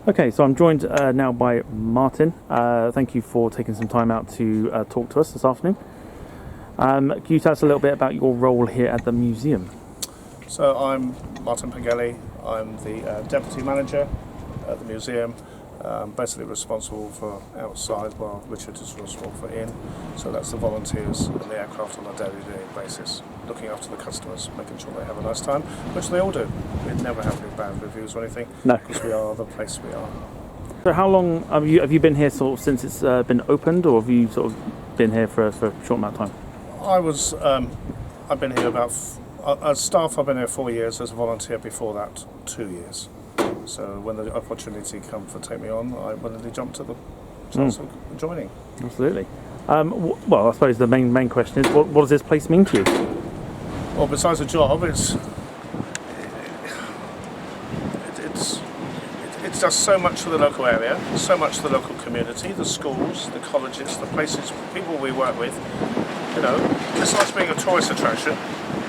Okay, so I'm joined now by Martin. Thank you for taking some time out to talk to us this afternoon. Can you tell us a little bit about your role here at the museum? So I'm Martin Pengelly. I'm the deputy manager at the museum. Basically responsible for outside while Richard is responsible for in. So that's the volunteers and the aircraft on a daily basis, looking after the customers, making sure they have a nice time, which they all do. We never have any bad reviews or anything, No. because we are the place we are. So how long have you been here sort of since it's been opened, or have you sort of been here for a short amount of time? I've been here as staff, I've been here 4 years, as a volunteer before that 2 years. So when the opportunity came to take me on, I willingly jumped at the chance of joining. Absolutely. Well, I suppose the main question is, what does this place mean to you? Well, does so much for the local area, so much for the local community, the schools, the colleges, the places, people we work with. You know, besides being a tourist attraction,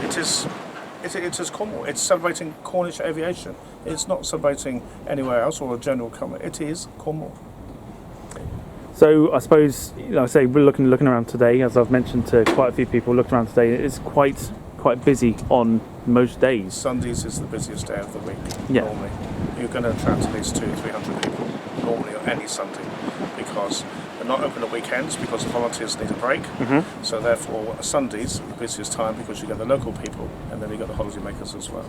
it is Cornwall. It's celebrating Cornish aviation. It's not celebrating anywhere else or a general comment. It is Cornwall. So I suppose, like I say, we're looking around today, as I've mentioned to quite a few people looking around today, it's quite busy on most days. Sundays is the busiest day of the week, Yeah. normally. You're going to attract at least 200-300 people, normally on any Sunday, because they're not open at weekends because the volunteers need a break. Mm-hmm. So therefore, Sundays are the busiest time because you get the local people and then you get the holiday makers as well.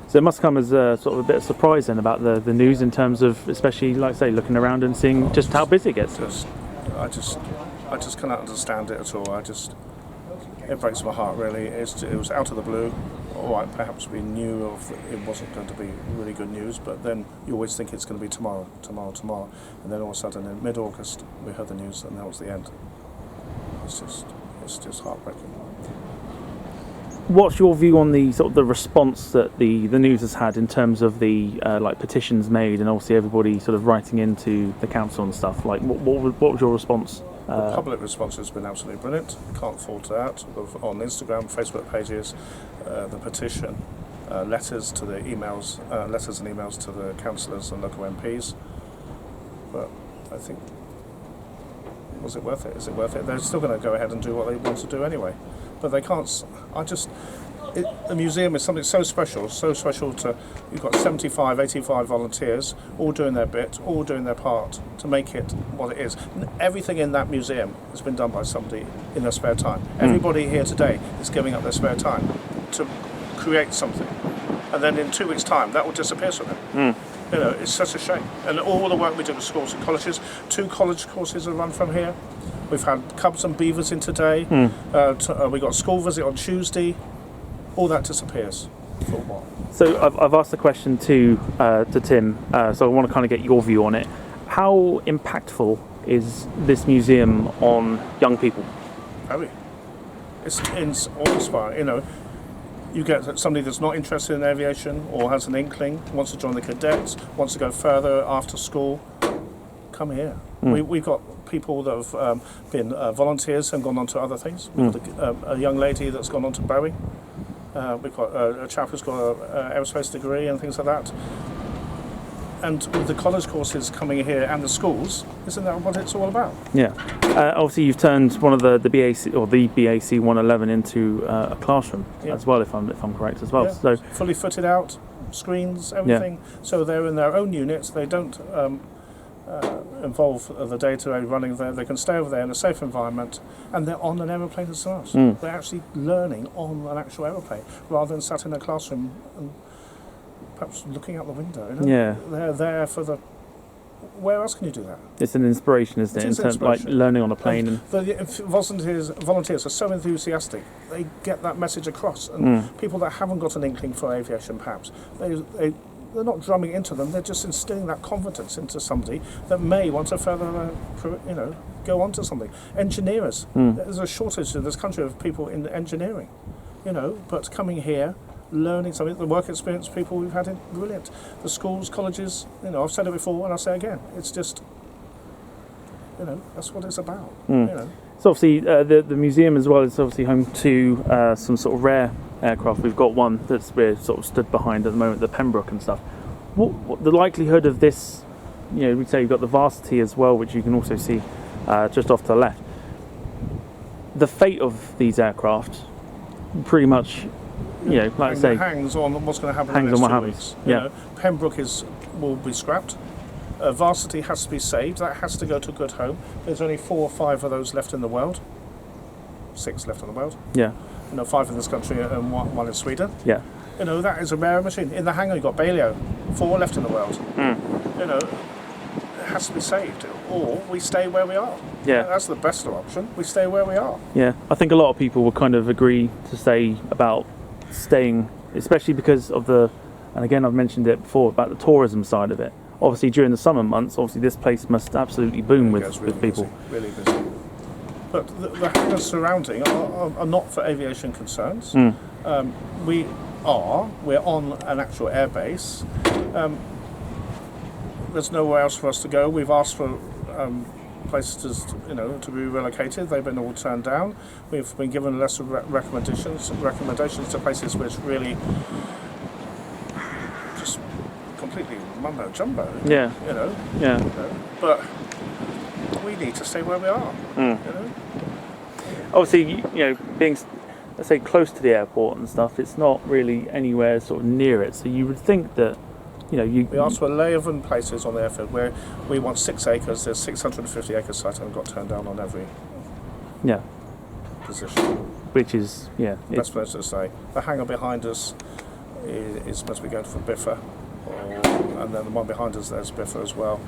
So it must come as a sort of a bit of surprise then about the news in terms of, especially, like I say, looking around and seeing just how busy it gets. I just cannot understand it at all. It breaks my heart, really. It was out of the blue. All right, perhaps we knew it wasn't going to be really good news, but then you always think it's going to be tomorrow, and then all of a sudden in mid-August we heard the news, and that was the end. It's just heartbreaking. What's your view on the sort of the response that the news has had in terms of the like petitions made and obviously everybody sort of writing into the council and stuff? Like, what was your response? The public response has been absolutely brilliant. Can't fault that. On Instagram, Facebook pages, the petition, letters and emails to the councillors and local MPs. But I think, was it worth it? Is it worth it? They're still going to go ahead and do what they want to do anyway. But they can't. The museum is something so special to, you've got 75, 85 volunteers all doing their bit, all doing their part to make it what it is. Everything in that museum has been done by somebody in their spare time. Everybody here today is giving up their spare time to create something. And then in 2 weeks' time, that will disappear from them. You know, it's such a shame. And all the work we do with schools and colleges, 2 college courses are run from here. We've had cubs and beavers in today. We got school visit on Tuesday. All that disappears for a while. So I've asked the question to Tim, so I want to kind of get your view on it. How impactful is this museum on young people? Very. It's awe-inspiring. You know, you get somebody that's not interested in aviation or has an inkling, wants to join the cadets, wants to go further after school. Come here. We've got people that have been volunteers and gone on to other things. We've got a young lady that's gone on to Boeing. We've got a chap who's got an aerospace degree and things like that. And with the college courses coming here and the schools, isn't that what it's all about? Yeah. Obviously, you've turned one of the BAC or the BAC 111 into a classroom as well, if I'm correct as well. Yeah. So fully fitted out, screens, everything. Yeah. So they're in their own units. They don't involve the day-to-day running there. They can stay over there in a safe environment, and they're on an aeroplane themselves. They're actually learning on an actual aeroplane rather than sat in a classroom and perhaps looking out the window. You know? Yeah, they're there for the. Where else can you do that? It's an inspiration, isn't it? In terms of like learning on a plane. And the volunteers are so enthusiastic. They get that message across, and people that haven't got an inkling for aviation, perhaps they're not drumming into them. They're just instilling that confidence into somebody that may want to further, go on to something. Engineers. There's a shortage in this country of people in engineering, but coming here, learning something, the work experience people we've had, brilliant. The schools, colleges, I've said it before and I'll say it again, it's just, that's what it's about. So obviously the museum as well is obviously home to some sort of rare aircraft. We've got one we're sort of stood behind at the moment, the Pembroke and stuff. What the likelihood of this, we'd say you've got the Varsity as well, which you can also see just off to the left. The fate of these aircraft pretty much, like I say, hangs on what's going to happen hangs in the on what next 2 happens. weeks. Pembroke will be scrapped. Varsity has to be saved. That has to go to a good home. There's only 4 or 5 of those left in the world. 6 left in the world. Yeah. 5 in this country and one in Sweden. Yeah. That is a rare machine. In the hangar you've got Balliol. 4 left in the world. It has to be saved, or we stay where we are. Yeah. That's the best option. We stay where we are. Yeah. I think a lot of people will kind of agree to say about staying, especially because of and again I've mentioned it before, about the tourism side of it. Obviously during the summer months, this place must absolutely boom with people. Busy, really busy. But the hangars surrounding are not for aviation concerns. We're on an actual airbase. there's nowhere else for us to go. We've asked for places to be relocated. They've been all turned down. We've been given lesser recommendations to places which really just completely mumbo jumbo. Yeah. Yeah. But we need to stay where we are. Obviously, being, let's say, close to the airport and stuff, it's not really anywhere sort of near it. So you would think that, we asked for 11 places on the airfield where we want 6 acres. There's 650 acre site and got turned down on every position. Which is, best place to say. The hangar behind us is supposed to be going for Biffa, and then the one behind us there's Biffa as well.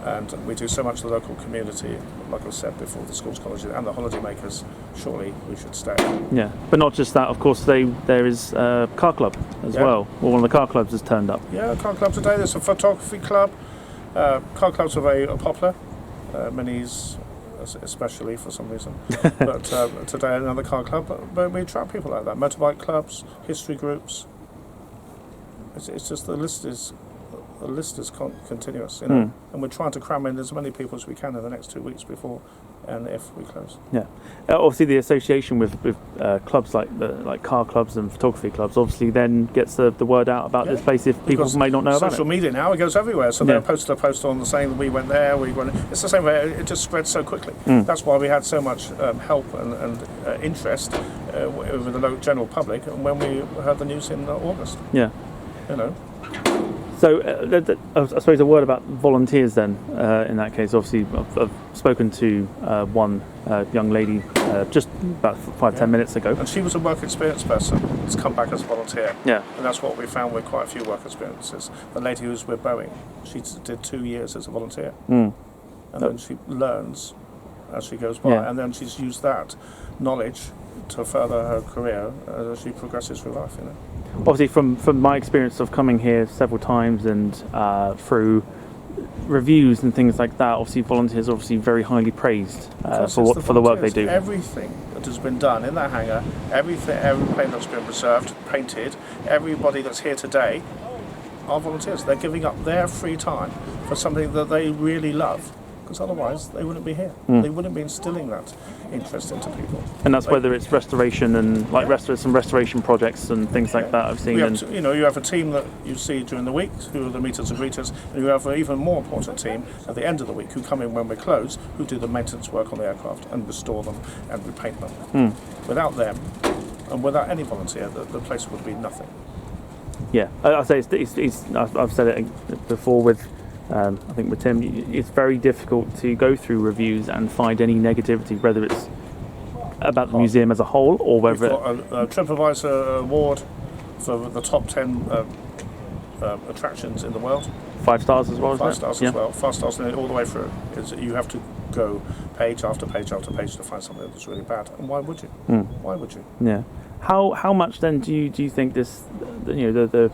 And we do so much for the local community, like I said before, the schools, colleges and the holiday makers. Surely we should stay. Yeah, but not just that, of course, there is a car club as well. Well, one of the car clubs has turned up. Yeah, car club today. There's a photography club. Car clubs are very popular, minis especially for some reason. But today another car club. But we attract people like that. Motorbike clubs, history groups. It's just the list is continuous, and we're trying to cram in as many people as we can in the next 2 weeks before and if we close. Yeah, obviously the association with clubs like car clubs and photography clubs obviously then gets the word out about this place if people may not know about it. Social media now, it goes everywhere, so they'll post on the saying we went there, we went. It's the same way. It just spreads so quickly. That's why we had so much help and interest with the general public when we heard the news in August. Yeah. So I suppose a word about volunteers then, in that case. Obviously I've spoken to one young lady just about 5-10 minutes ago. And she was a work experience person who's come back as a volunteer. Yeah. And that's what we found with quite a few work experiences. The lady who was with Boeing, she did 2 years as a volunteer. And then she learns as she goes by, and then she's used that knowledge to further her career as she progresses through life, Obviously, from my experience of coming here several times and through reviews and things like that, obviously volunteers are obviously very highly praised for the work they do. Everything that has been done in that hangar, every plane that's been preserved, painted, everybody that's here today are volunteers. They're giving up their free time for something that they really love. Because otherwise they wouldn't be here. They wouldn't be instilling that interest into people. And that's whether it's restoration and some restoration projects and things like that I've seen. You have a team that you see during the week who are the meters and greeters, and you have an even more important team at the end of the week who come in when we close, who do the maintenance work on the aircraft and restore them and repaint them. Without them and without any volunteer, the place would be nothing. Yeah, I say I've said it before with. I think with Tim, it's very difficult to go through reviews and find any negativity, whether it's about the museum as a whole or whether... We've got a TripAdvisor award for the top 10 attractions in the world. 5 stars as well, 5 stars as well. 5 stars all the way through. You have to go page after page after page to find something that's really bad. And why would you? Why would you? Yeah. How much then do you think this, the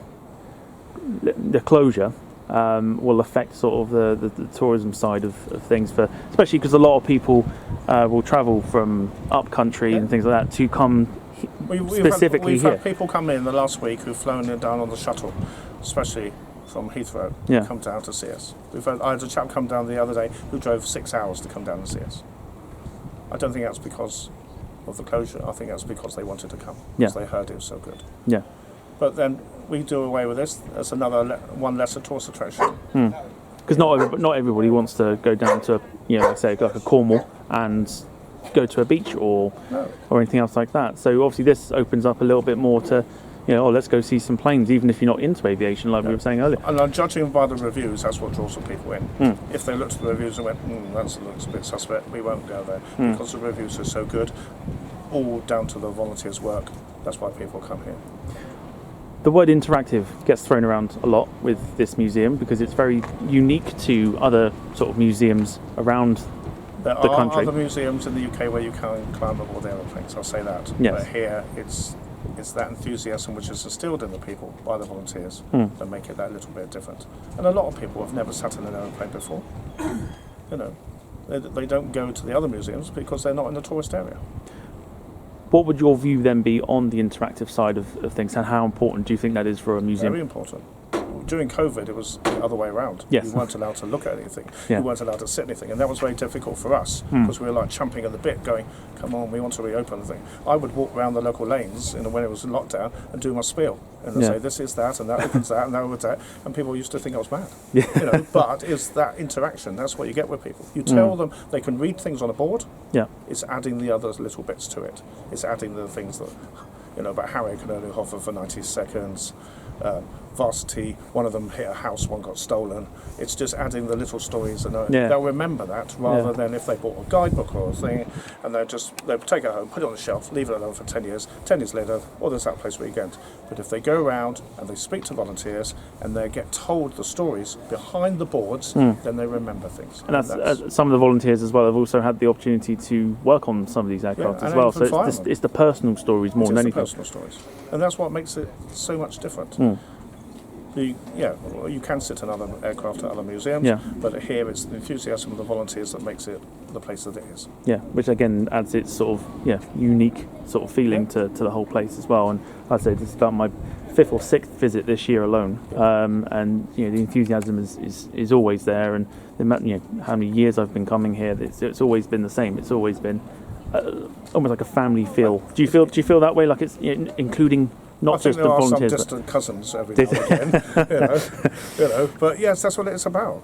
closure will affect sort of the tourism side of things, especially because a lot of people will travel from up country and things like that to come specifically we've here. Had people come in the last week who've flown down on the shuttle, especially from Heathrow, come down to see us. I had a chap come down the other day who drove 6 hours to come down and see us. I don't think that's because of the closure. I think that's because they wanted to come, because they heard it was so good. Yeah. But then we do away with this. There's another one lesser tourist attraction. Because not everybody wants to go down to, like say, like a Cornwall and go to a beach or anything else like that. So obviously this opens up a little bit more to, let's go see some planes, even if you're not into aviation, like we were saying earlier. And I'm judging by the reviews, that's what draws the people in. If they looked at the reviews and went, that looks a bit suspect, we won't go there. Because the reviews are so good, all down to the volunteers' work. That's why people come here. The word interactive gets thrown around a lot with this museum because it's very unique to other sort of museums around the country. There are other museums in the UK where you can climb aboard aeroplanes, I'll say that. Yes. But here it's that enthusiasm which is instilled in the people by the volunteers that make it that little bit different. And a lot of people have never sat in an aeroplane before. They don't go to the other museums because they're not in the tourist area. What would your view then be on the interactive side of things, and how important do you think that is for a museum? Very important. during COVID, it was the other way around. Yes. You weren't allowed to look at anything. Yeah. You weren't allowed to sit anything, and that was very difficult for us because we were like champing at the bit, going, "Come on, we want to reopen the thing." I would walk around the local lanes, when it was in lockdown, and do my spiel, and say, "This is that, and that opens that, and that opens that," and people used to think I was mad. Yeah. But it's that interaction. That's what you get with people. You tell them they can read things on a board. Yeah. It's adding the other little bits to it. It's adding the things that, about Harry can only hover for 90 seconds. Varsity, one of them hit a house, one got stolen. It's just adding the little stories, and they'll remember that rather than if they bought a guidebook or a thing, and they'll take it home, put it on the shelf, leave it alone for 10 years. 10 years later, there's that place weekend. But if they go around and they speak to volunteers and they get told the stories behind the boards, then they remember things. And that's some of the volunteers as well have also had the opportunity to work on some of these aircraft as well. So it's the personal stories more than anything. It's the personal stories, and that's what makes it so much different. You can sit in other aircraft at other museums, but here it's the enthusiasm of the volunteers that makes it the place that it is. Yeah, which again adds its sort of unique sort of feeling to the whole place as well. And I'd say this is about my 5th or 6th visit this year alone, and the enthusiasm is always there. And how many years I've been coming here, it's always been the same. It's always been almost like a family feel. Do you feel that way? Like it's including. Not just the volunteers. I think there are some distant cousins every now and again, But yes, that's what it's about.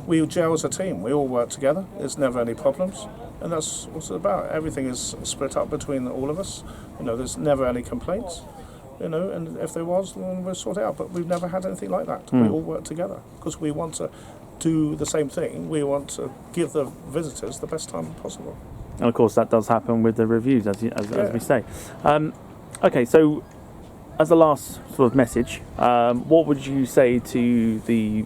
We gel as a team. We all work together. There's never any problems, and that's what it's about. Everything is split up between all of us. There's never any complaints. And if there was, then we'll sort it out. But we've never had anything like that. We all work together because we want to do the same thing. We want to give the visitors the best time possible. And of course, that does happen with the reviews, as we say. Okay, so. As a last sort of message, what would you say to the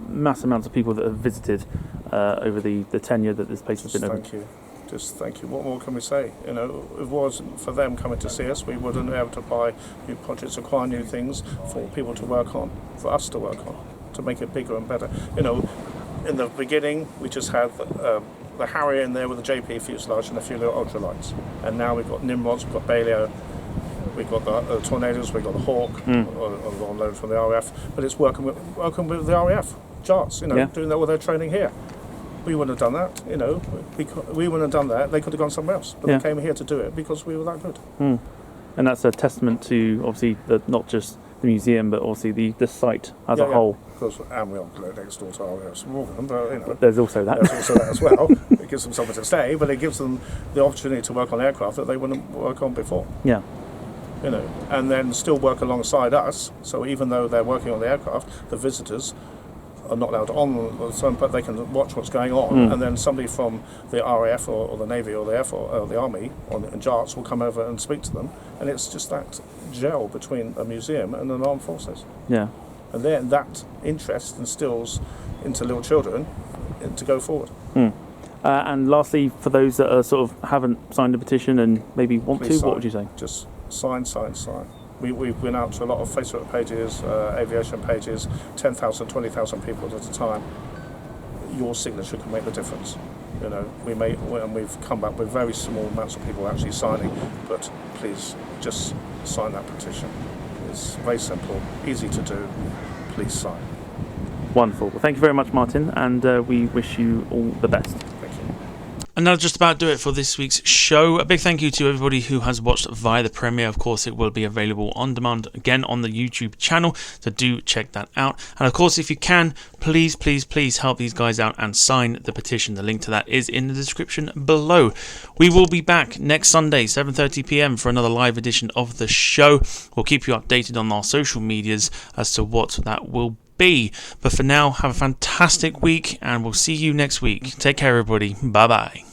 mass amounts of people that have visited over the tenure that this place has been open? Just thank you. What more can we say? If it wasn't for them coming to see us, we wouldn't be able to buy new projects, acquire new things for people to work on, for us to work on, to make it bigger and better. In the beginning, we just had the Harrier in there with the JP fuselage and a few little ultralights. And now we've got Nimrods, we've got Baleo, we've got the Tornadoes, we've got the Hawk, on loan from the RAF, but it's working with the RAF, JARTs, doing all their training here. We wouldn't have done that, we wouldn't have done that. They could have gone somewhere else, but they came here to do it because we were that good. And that's a testament to, obviously, not just the museum, but also the site as a whole. Of course, and we are next door to RAF Morgan, but there's also that. There's also that as well. It gives them somewhere to stay, but it gives them the opportunity to work on aircraft that they wouldn't work on before. Yeah. And then still work alongside us. So even though they're working on the aircraft, the visitors are not allowed on, but they can watch what's going on. And then somebody from the RAF or the Navy or the Air Force or the Army and JARTs will come over and speak to them. And it's just that gel between a museum and an armed forces. Yeah. And then that interest instills into little children to go forward. And lastly, for those that are sort of haven't signed a petition and maybe want Please to, what would you say? Just sign. We've been out to a lot of Facebook pages, aviation pages, 10,000, 20,000 people at a time. Your signature can make the difference. We've come back with very small amounts of people actually signing, but please just sign that petition. It's very simple, easy to do. Please sign. Wonderful. Well, thank you very much, Martin, and we wish you all the best. And that'll just about do it for this week's show. A big thank you to everybody who has watched via the premiere. Of course, it will be available on demand again on the YouTube channel, so do check that out. And of course, if you can, please help these guys out and sign the petition. The link to that is in the description below. We will be back next Sunday, 7:30 p.m. for another live edition of the show. We'll keep you updated on our social medias as to what that will be. But for now, have a fantastic week, and we'll see you next week. Take care, everybody. Bye bye.